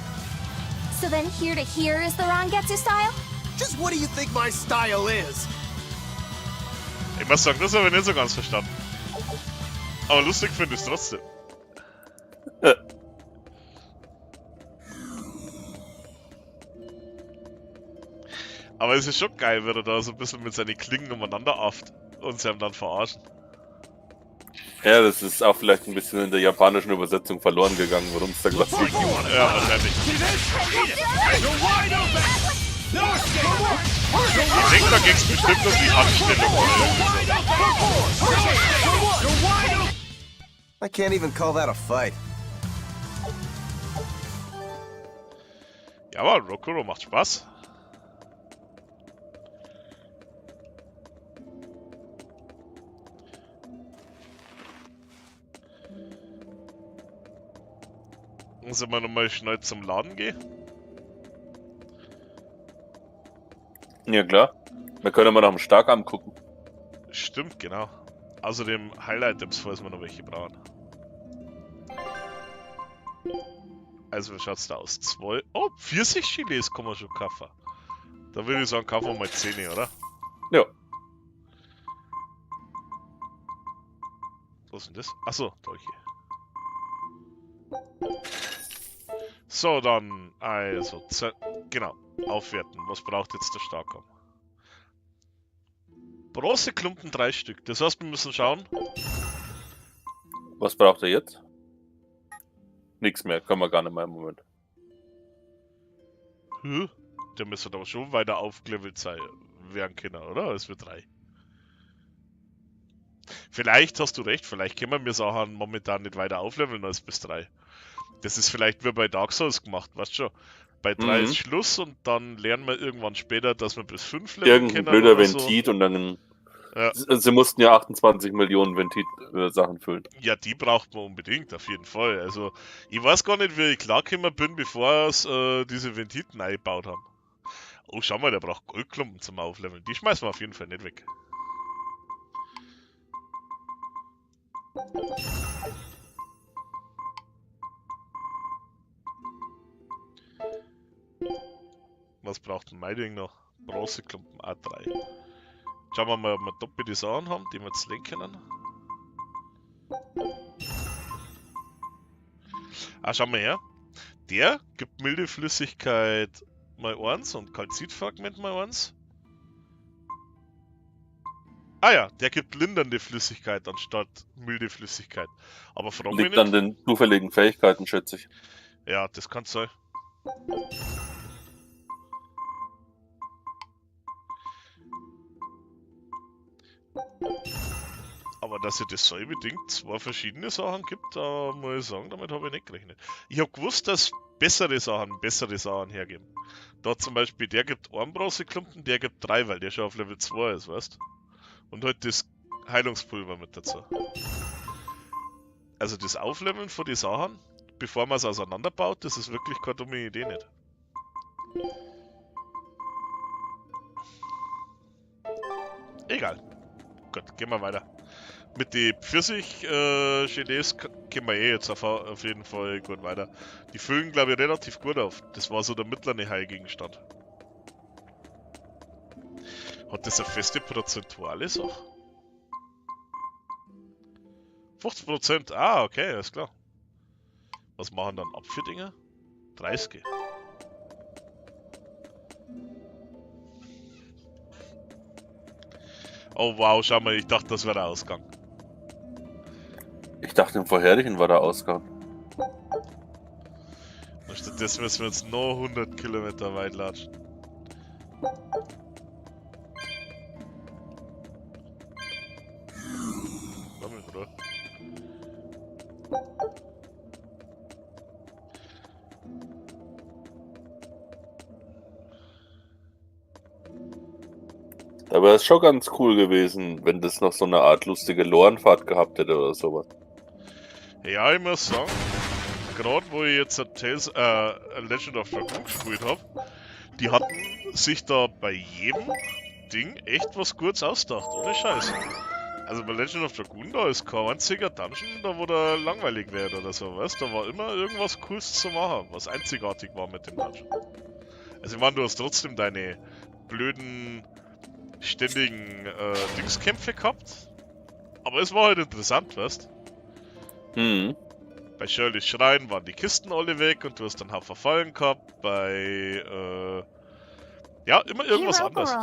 So then here to here is the Rangetsu style? Just what do you think my style is? Ich muss sagen, das habe ich nicht so ganz verstanden. Aber lustig finde ich es trotzdem. Aber es ist schon geil, wenn er da so ein bisschen mit seinen Klingen umeinander afft und sie haben dann verarschen. Ja, das ist auch vielleicht ein bisschen in der japanischen Übersetzung verloren gegangen, worum es da gleich geht. Ja, wahrscheinlich. Ich denke, da ging es bestimmt um die Anstellung. I can't even call that a fight. Ja, aber Rokuro macht Spaß. Sollen wir nochmal schnell zum Laden gehen? Ja klar. Wir können mal nach dem Starkarm gucken. Stimmt, genau. Außerdem Highlight-Items, falls wir noch welche brauchen. Also, wie schaut's da aus? 2. Oh, 40 Chiles kann man schon kaufen. Da würde ich sagen, kaufen wir mal 10, oder? Ja. Was ist denn das? Achso, Dolche. So, dann, also, genau, aufwerten. Was braucht jetzt der Starkarm? Bronzeklumpen 3 Stück. Das heißt, wir müssen schauen. Was braucht er jetzt? Nichts mehr, können wir gar nicht mehr im Moment. Der müsste aber schon weiter aufgelevelt sein werden können, oder? Es wird 3. Vielleicht hast du recht, vielleicht können wir Sachen momentan nicht weiter aufleveln als bis 3. Das ist vielleicht wie bei Dark Souls gemacht, weißt du schon? Bei 3 ist Schluss und dann lernen wir irgendwann später, dass wir bis 5 leveln können. Irgendein blöder oder Ventit so. Und dann... Ja. Sie mussten ja 28 Millionen Ventit-Sachen füllen. Ja, die braucht man unbedingt, auf jeden Fall. Also, ich weiß gar nicht, wie ich klargekommen bin, bevor es diese Ventiten eingebaut haben. Oh, schau mal, der braucht Goldklumpen zum Aufleveln. Die schmeißen wir auf jeden Fall nicht weg. Was braucht denn mein Ding noch? Bronzeklumpen A3. Schauen wir mal, ob wir doppelte Sachen haben, die wir jetzt legen können. Ah, schau mal her. Der gibt milde Flüssigkeit mal 1 und Kalzitfragment mal 1. Ah ja, der gibt lindernde Flüssigkeit anstatt milde Flüssigkeit. Aber frag mich Liegt an nicht. den zufälligen Fähigkeiten, schätze ich. Ja, das kann sein. Aber dass es dasselbe Ding zwei verschiedene Sachen gibt, da muss ich sagen, damit habe ich nicht gerechnet. Ich habe gewusst, dass bessere Sachen hergeben. Da zum Beispiel, der gibt einen Bronzeklumpen, der gibt 3, weil der schon auf Level 2 ist, weißt du? Und halt das Heilungspulver mit dazu. Also das Aufleveln von den Sachen, bevor man es auseinanderbaut, das ist wirklich keine dumme Idee nicht. Egal. Gut, gehen wir weiter. Mit den Pfirsich-Gelees gehen wir jetzt auf jeden Fall gut weiter. Die füllen, glaube ich, relativ gut auf. Das war so der mittlere Heilgegenstand. Hat das eine feste prozentuale Sache? 50%? Ah, okay, alles klar. Was machen dann Apfeldinger? 30. Oh wow, schau mal, ich dachte, das wäre der Ausgang. Ich dachte, im vorherigen war der Ausgang. Stattdessen müssen wir jetzt noch 100 Kilometer weit latschen. Da wäre es schon ganz cool gewesen, wenn das noch so eine Art lustige Lorenfahrt gehabt hätte oder sowas. Ja, ich muss sagen, gerade wo ich jetzt Legend of Dragoon gespielt habe, die hatten sich da bei jedem Ding echt was Gutes ausgedacht, ohne Scheiß. Also bei Legend of Dragoon, da ist kein einziger Dungeon, da wo der langweilig wird oder so, weißt du? Da war immer irgendwas Cooles zu machen, was einzigartig war mit dem Dungeon. Also ich meine, du hast trotzdem deine blöden, ständigen Dingskämpfe gehabt, aber es war halt interessant, weißt du? Hm. Bei Shirley's Schrein waren die Kisten alle weg und du hast dann Haufen Fallen gehabt, bei, ja, immer irgendwas anderes.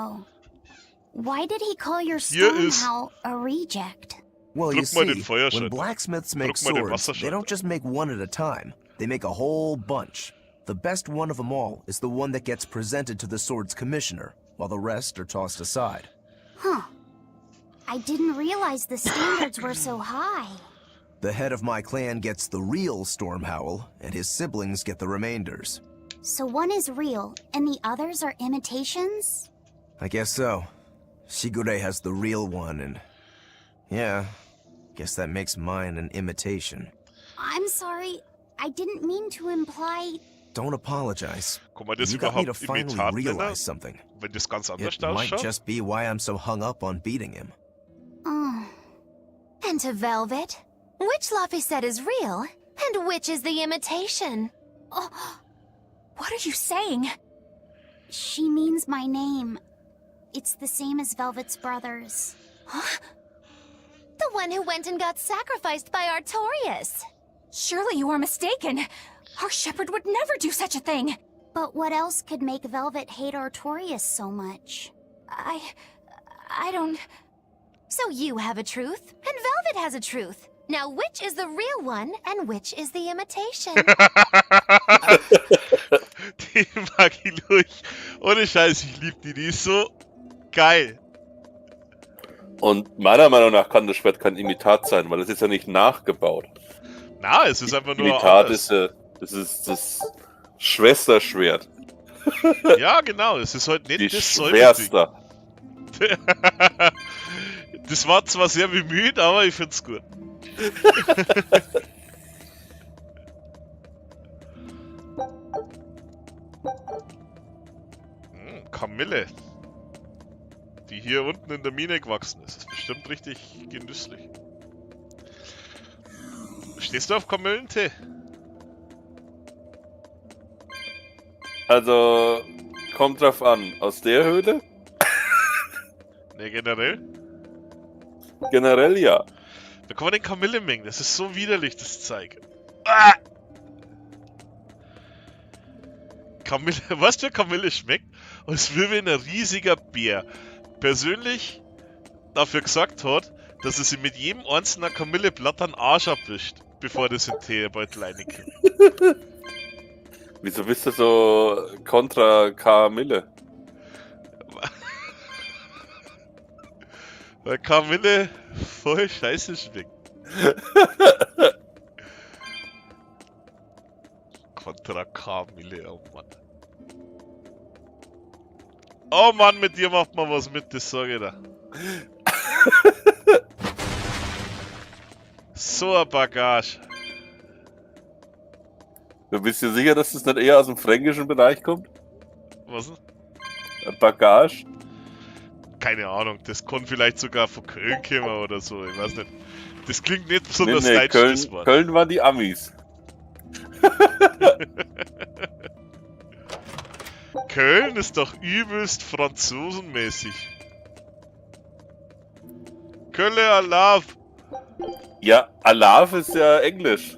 Why did he call your Hier stone ist- howl a reject? Well, you Drück mal den see, Feuerschalter. when blacksmiths make Drück mal den swords, they Wasserschalter. don't just make one at a time. They make a whole bunch. The best one of them all is the one that gets presented to the sword's commissioner, while the rest are tossed aside. Huh. I didn't realize the standards were so high. The head of my clan gets the real Storm Howl, and his siblings get the remainders. So one is real, and the others are imitations? I guess so. Shigure has the real one, and... yeah, guess that makes mine an imitation. I'm sorry, I didn't mean to imply... Don't apologize. Kann man das You got me to überhaupt finally Imitat nennen, realize something. wenn das ganz anders It might ausschaut? just be why I'm so hung up on beating him. Oh. And to Velvet, which Luffy said is real, and which is the imitation? Oh, what are you saying? She means my name. It's the same as Velvet's brothers. Huh? The one who went and got sacrificed by Artorias. Surely you are mistaken. Our shepherd would never do such a thing. But what else could make Velvet hate Artorias so much? I don't... So you have a truth, and Velvet has a truth. Now which is the real one, and which is the imitation? Die mag ich durch. Ohne Scheiß, ich lieb die ist so geil. Und meiner Meinung nach kann das Schwert kein Imitat sein, weil es ist ja nicht nachgebaut. Na, es ist einfach nur Imitat anders. das ist das Schwesterschwert. Ja, genau, es ist halt nicht Die das Schwerste. Das war zwar sehr bemüht, aber ich find's gut. Kamille. Die hier unten in der Mine gewachsen ist. Das ist bestimmt richtig genüsslich. Stehst du auf Kamillentee? Also, kommt drauf an. Aus der Höhle? Ne, generell? Generell ja. Da kann man den Kamille mengen. Das ist so widerlich, das Zeug. Ah! Kamille, was für Kamille schmeckt? Als würde ein riesiger Bär persönlich dafür gesagt hat, dass er sich mit jedem einzelnen Kamilleblatt an den Arsch abwischt, bevor das in den Teebeutel reinkriegt. Wieso bist du so kontra Kamille? Weil Kamille voll scheiße schmeckt. Kontra Kamille, oh Mann. Oh Mann, mit dir macht man was mit, das sage ich da. So ein Bagage. Du bist dir sicher, dass das nicht eher aus dem fränkischen Bereich kommt? Was denn? Bagage? Keine Ahnung, das kann vielleicht sogar von Köln kommen oder so, ich weiß nicht. Das klingt nicht besonders Nee, deutsch, das Wort. Köln waren die Amis. Köln ist doch übelst franzosenmäßig. Kölle Alav. Ja, Alav ist ja Englisch.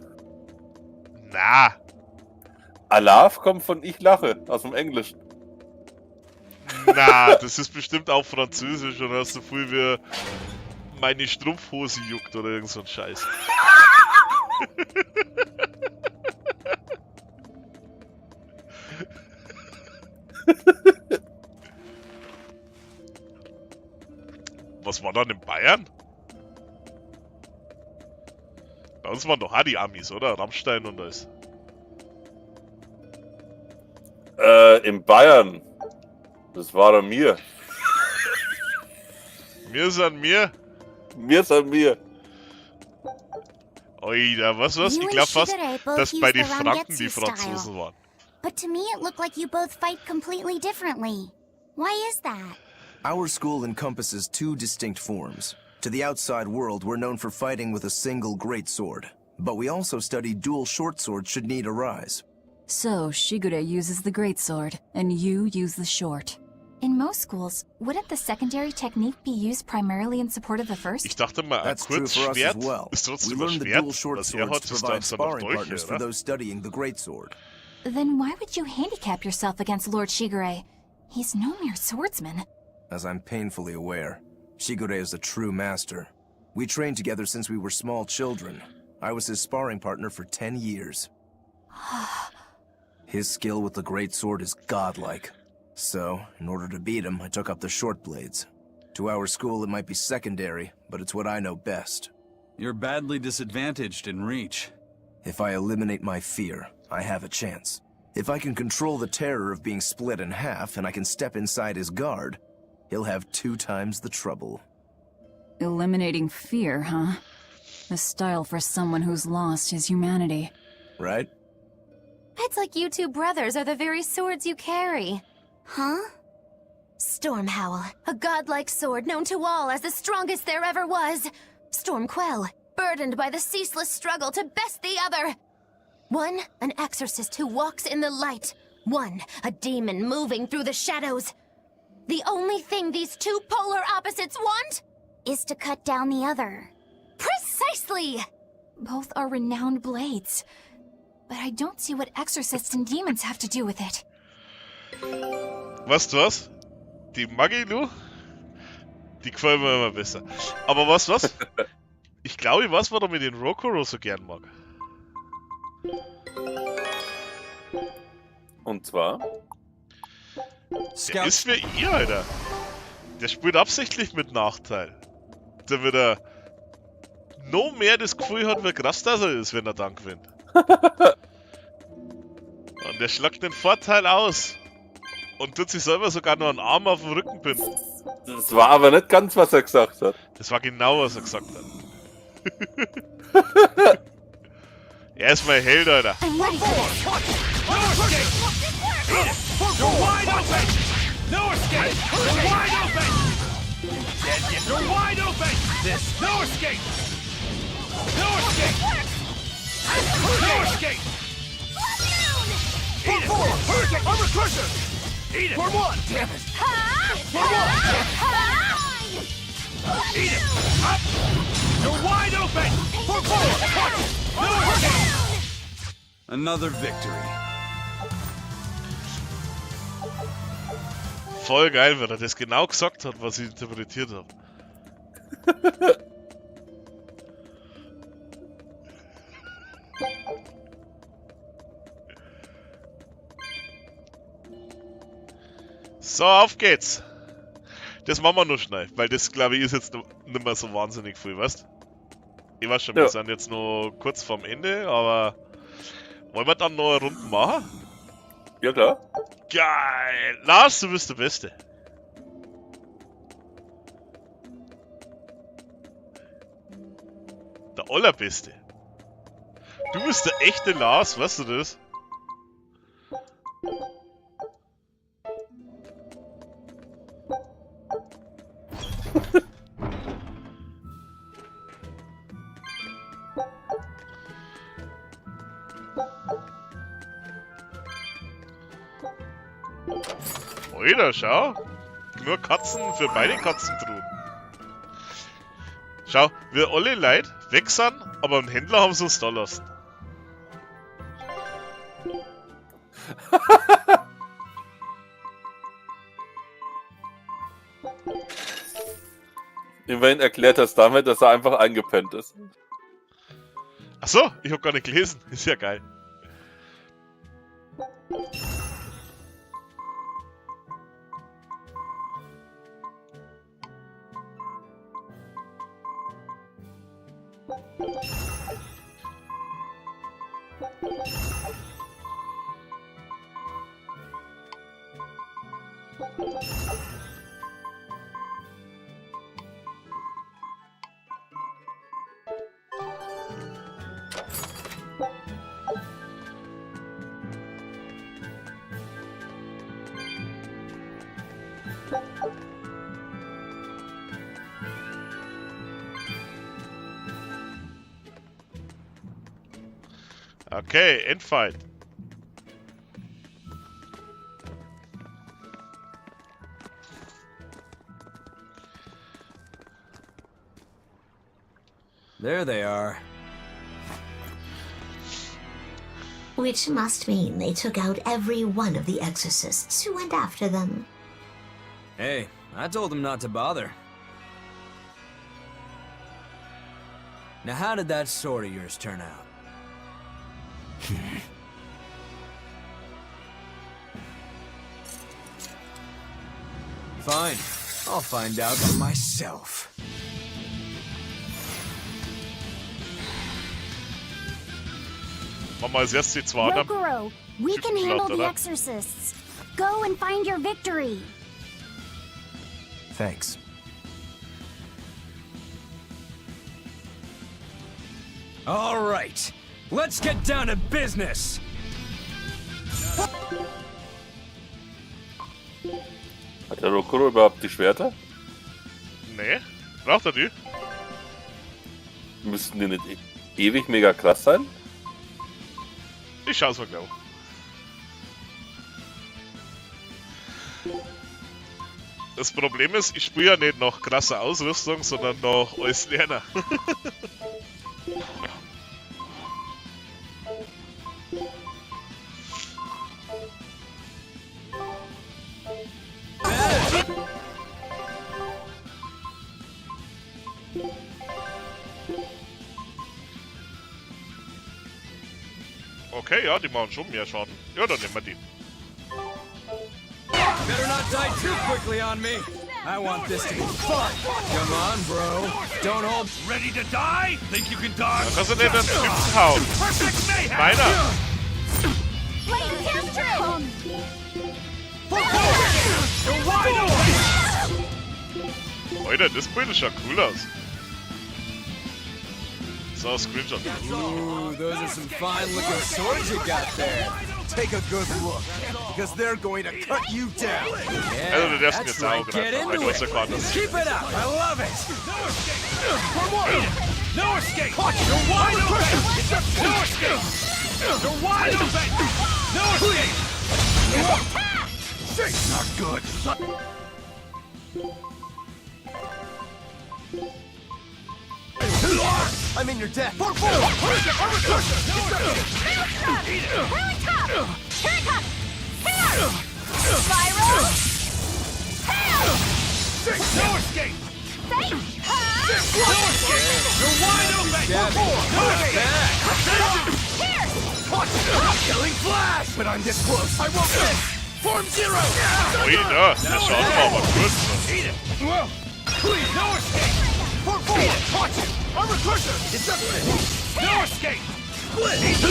Na. Alav kommt von Ich lache, aus dem Englischen. Na, das ist bestimmt auch französisch und hast du viel wie meine Strumpfhose juckt oder irgend so ein Scheiß. Was war dann in Bayern? Bei uns waren doch auch die Amis, oder? Rammstein und alles. In Bayern. Das war an mir. Mir ist an mir. Mir ist an mir. Oida, was? Ich glaube fast, dass bei den Franken die Franzosen waren. But to me it looked like you both fight completely differently. Why is that? Our school encompasses two distinct forms. To the outside world, we're known for fighting with a single greatsword. But we also study dual short swords should need arise. So, Shigure uses the greatsword, and you use the short. In most schools, wouldn't the secondary technique be used primarily in support of the first? Ich dachte mal, ein That's true for us Kurzschwert as well. ist We trotzdem ein learn the Schwert. dual short Was er swords hat, to ist provide dann noch sparring Dolche, partners for oder? those studying the greatsword. Then why would you handicap yourself against Lord Shigure? He's no mere swordsman. As I'm painfully aware, Shigure is a true master. We trained together since we were small children. I was his sparring partner for 10 years. His skill with the greatsword is godlike. So, in order to beat him, I took up the short blades. To our school, it might be secondary, but it's what I know best. You're badly disadvantaged in reach. If I eliminate my fear, I have a chance. If I can control the terror of being split in half and I can step inside his guard, he'll have 2 times the trouble. Eliminating fear, huh? A style for someone who's lost his humanity. Right? It's like you two brothers are the very swords you carry. Huh? Stormhowl, a godlike sword known to all as the strongest there ever was. Stormquell, burdened by the ceaseless struggle to best the other. One, an exorcist who walks in the light. One, a demon moving through the shadows. The only thing these two polar opposites want Is to cut down the other. Precisely! Both are renowned blades. But I don't see what exorcists and demons have to do with it. Weißt du was? Die Magilu, die gefällt mir immer besser. Aber was? Ich glaube, ich weiß, warum ich den Rokuro so gern mag. Und zwar? Der ist wie ihr, Alter. Der spielt absichtlich mit Nachteil. Damit er noch mehr das Gefühl hat, wie krass das er ist, wenn er dann gewinnt. Und der schlagt den Vorteil aus. Und tut sich selber sogar nur einen Arm auf den Rücken binden. Das war aber nicht ganz, was er gesagt hat. Das war genau, was er gesagt hat. Er ist mein Held, Alter. No escape! You're wide open! No escape! You're wide open! You're wide open! No escape! No escape! No escape! Eat it! Perfect! Armor crusher! Eat it! For one! Damn it! For one! Eat it! Up! You're wide open! For four! No escape! Another victory. Voll geil, wenn er das genau gesagt hat, was ich interpretiert habe. So, auf geht's. Das machen wir noch schnell, weil das, glaube ich, ist jetzt nicht mehr so wahnsinnig viel, weißt? Ich weiß schon, wir sind jetzt noch kurz vorm Ende, aber wollen wir dann noch eine Runde machen? Ja, klar. Geil! Lars, du bist der Beste. Der Allerbeste. Du bist der echte Lars, weißt du das? Alter, schau. Nur Katzen für beide Katzentruhen. Schau, wir alle Leute weg sind, aber im Händler haben sie uns da lassen. Immerhin erklärt das damit, dass er einfach eingepennt ist. Achso, ich hab gar nicht gelesen. Ist ja geil. Okay, Endfight. There they are. Which must mean they took out every one of the exorcists who went after them. Hey, I told them not to bother. Now how did that sword of yours turn out? Fine, I'll find out for myself. Machen wir als erstes die zwei anderen. Rokuro, we can handle the oder? exorcists. Go and find your victory. Thanks. All right, let's get down to business. Hat der Rokuro überhaupt die Schwerter? Nee, braucht er die? Müssten die nicht ewig mega krass sein? Ich schau's mal gleich. Das Problem ist, ich spiele ja nicht nach krasser Ausrüstung, sondern nach alles Lerner. Okay, ja, die machen schon mehr Schaden. Ja, dann nehmen wir die. Better not die too quickly on me. I want this to be fun. Come on, bro. Don't hold. Ready to die? Think you can dodge? Da kannst du nicht den Typen hauen. Perfect mayhem! Meiner! Blatant tantrum! You're wide open! Alter, das Bild schaut cool aus. So, Screenshot. Ooh, those are some fine-looking swords you got there. Take a good look, because they're going to cut you down. Also, du darfst That's jetzt auch right. Get greifen, weil into du hast ja it. gerade das. Keep it up. I love it. No escape! You're wide open! No escape! You're wide open! No escape! Not good. I'm in your debt. Eat it! Really tough! Here it comes! Here! Spiral! Tail! No escape! Safe! No escape! You're wide open! No escape! Here! Killing flash! But I'm this close. I won't miss! Form zero! Ui, da, der schaut mal aber kurz. Eat it! Please, no escape! Form forward! Watch it! Armor crusher! It's up there! No escape! Split! Eat it!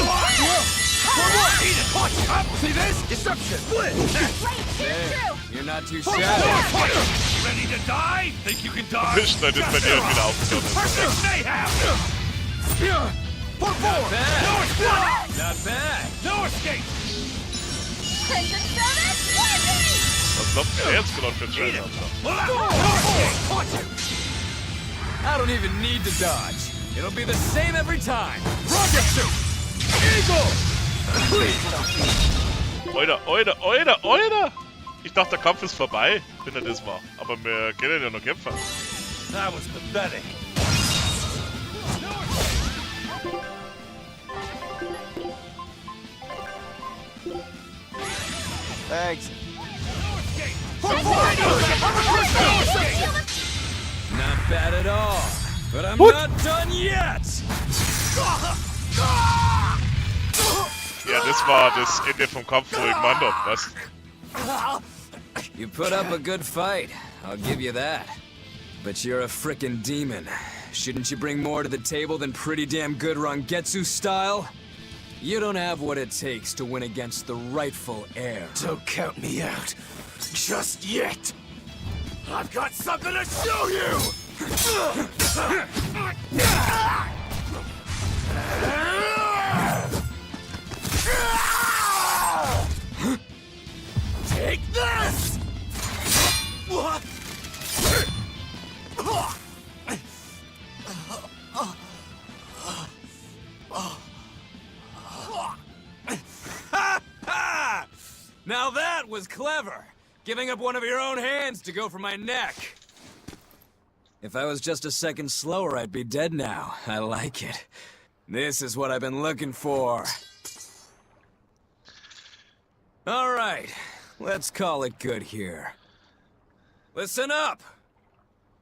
Eat it! Watch it! Up! See this? Disruption! Split! You're not too No shabby. escape! Ready to die? Think you can dodge? Schneidet bei dir wieder aufgenommen. Perfect mayhem! Form forward! No escape! Not bad. No escape! Was glaubt ihr jetzt gerade für einen Scheiß Abschlag? No escape! Watch it! I don't even need to dodge. It'll be the same every time. Rocket suit! Eagle! Oida! Ich dachte, der Kampf ist vorbei, wenn er das macht. Aber wir können ja noch kämpfen. That was pathetic. Thanks. Not bad at all. But I'm not done yet. Ja, das war das Ende vom Kampf, wo ich gemeint hab, was? You put up a good fight, I'll give you that. But you're a frickin' demon. Shouldn't you bring more to the table than pretty damn good Rangetsu style? You don't have what it takes to win against the rightful heir. Don't count me out. Just yet. I've got something to show you! Take this! Now that was clever! Giving up one of your own hands to go for my neck. If I was just a second slower, I'd be dead now. I like it. This is what I've been looking for. All right, let's call it good here. Listen up!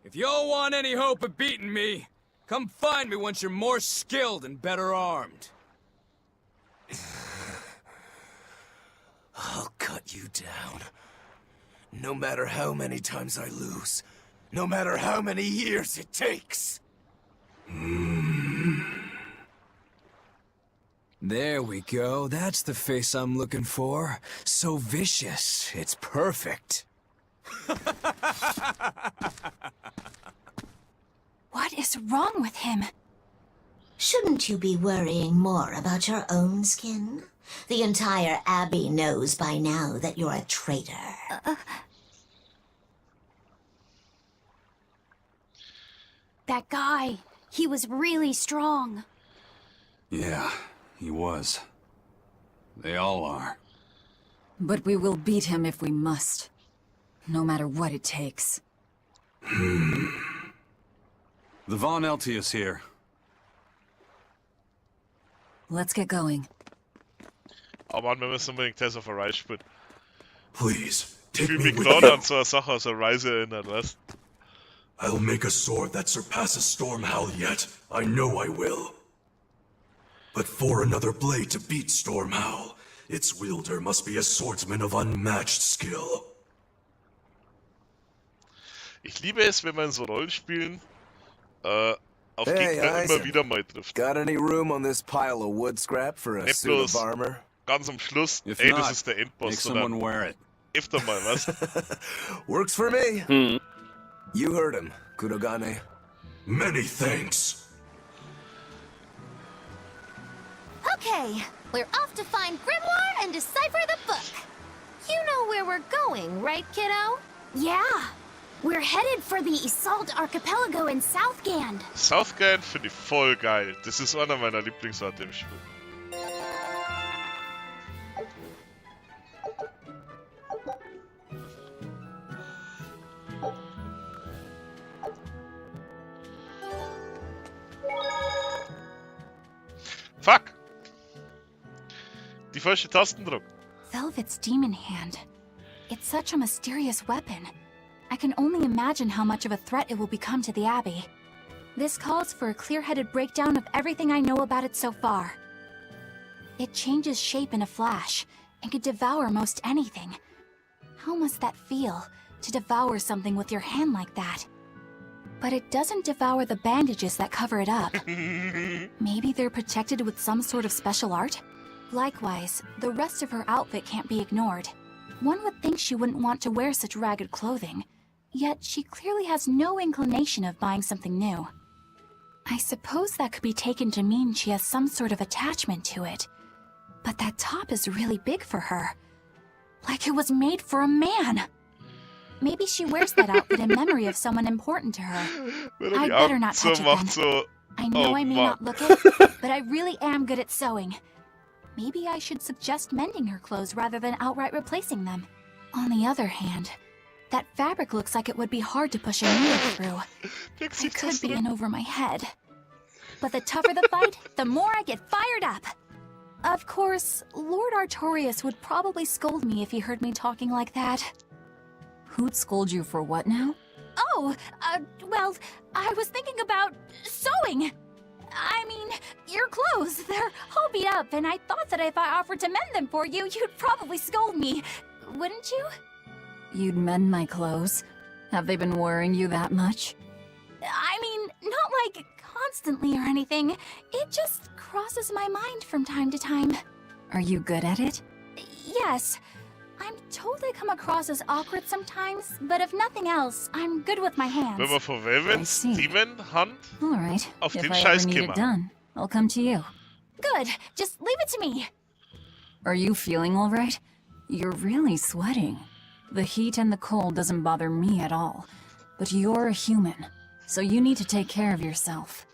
If y'all want any hope of beating me, come find me once you're more skilled and better armed. I'll cut you down. No matter how many times I lose. No matter how many years it takes. There we go. That's the face I'm looking for. So vicious. It's perfect. What is wrong with him? Shouldn't you be worrying more about your own skin? The entire Abbey knows by now that you're a traitor. That guy, he was really strong. Yeah, he was. They all are. But we will beat him if we must. No matter what it takes. The Von Elti is here. Let's get going. Oh Mann, wir müssen unbedingt Tales of Arise spielen. Please, Ich take fühle me mich with gerade you. an so eine Sache aus Arise erinnert, weißt? I'll make a sword that surpasses Stormhowl yet. I know I will. But for another blade to beat Stormhowl, its wielder must be a swordsman of unmatched skill. Ich liebe es, wenn man so Rollenspielen auf Hey, Gegner immer Eisen. wieder mal trifft. Got any room on this pile of wood scrap for a Nicht suit of bloß armor? ganz am Schluss, If ey, not, das ist der Endboss, make someone sondern wear it. öfter mal, was? Works for me. You heard him, Kurogane. Many thanks. Okay, we're off to find Grimoire and decipher the book. You know where we're going, right, kiddo? Yeah. We're headed for the Salt Archipelago in Southgand. Southgand finde ich voll geil. Das ist einer meiner Lieblingsorte im Spiel. Fuck! Die falsche Tastendruck. Velvet's demon hand. It's such a mysterious weapon. I can only imagine how much of a threat it will become to the Abbey. This calls for a clear-headed breakdown of everything I know about it so far. It changes shape in a flash, and can devour most anything. How must that feel, to devour something with your hand like that? But it doesn't devour the bandages that cover it up. Maybe they're protected with some sort of special art? Likewise, the rest of her outfit can't be ignored. One would think she wouldn't want to wear such ragged clothing, yet she clearly has no inclination of buying something new. I suppose that could be taken to mean she has some sort of attachment to it. But that top is really big for her. Like it was made for a man. Maybe she wears that outfit in memory of someone important to her. I'd better not touch it then. I know I may not look it, but I really am good at sewing. Maybe I should suggest mending her clothes rather than outright replacing them. On the other hand, that fabric looks like it would be hard to push a needle through. It could be in over my head. But the tougher the fight, the more I get fired up. Of course, Lord Artorias would probably scold me if he heard me talking like that. Who'd scold you for what now? Oh, well, I was thinking about sewing. I mean, your clothes, they're all beat up, and I thought that if I offered to mend them for you, you'd probably scold me. Wouldn't you? You'd mend my clothes? Have they been worrying you that much? I mean, not like constantly or anything. It just crosses my mind from time to time. Are you good at it? Yes. I'm told I come across as awkward sometimes, but if nothing else, I'm good with my hands. Wenn wir von Velvets Demon-Hand Alright, auf if den I Scheiß ever need kümmern. it done, I'll come to you. Good. Just leave it to me. Are you feeling alright? You're really sweating. The heat and the cold doesn't bother me at all. But you're a human, so you need to take care of yourself.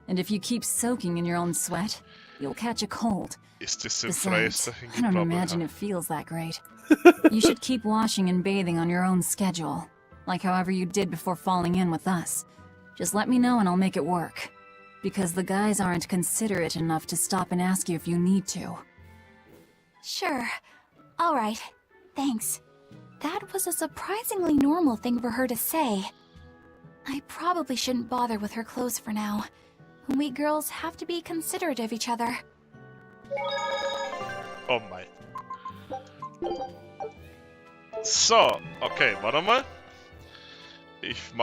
And if you keep soaking in your own sweat, you'll catch a cold. Ist das der Besides, freieste I don't imagine it feels that great. You should keep washing and bathing on your own schedule, like however you did before falling in with us. Just let me know and I'll make it work. Because the guys aren't considerate enough to stop and ask you if you need to. Sure. All right. Thanks. That was a surprisingly normal thing for her to say. I probably shouldn't bother with her clothes for now. We girls have to be considerate of each other. Oh mein. So, okay, warte mal. Ich mach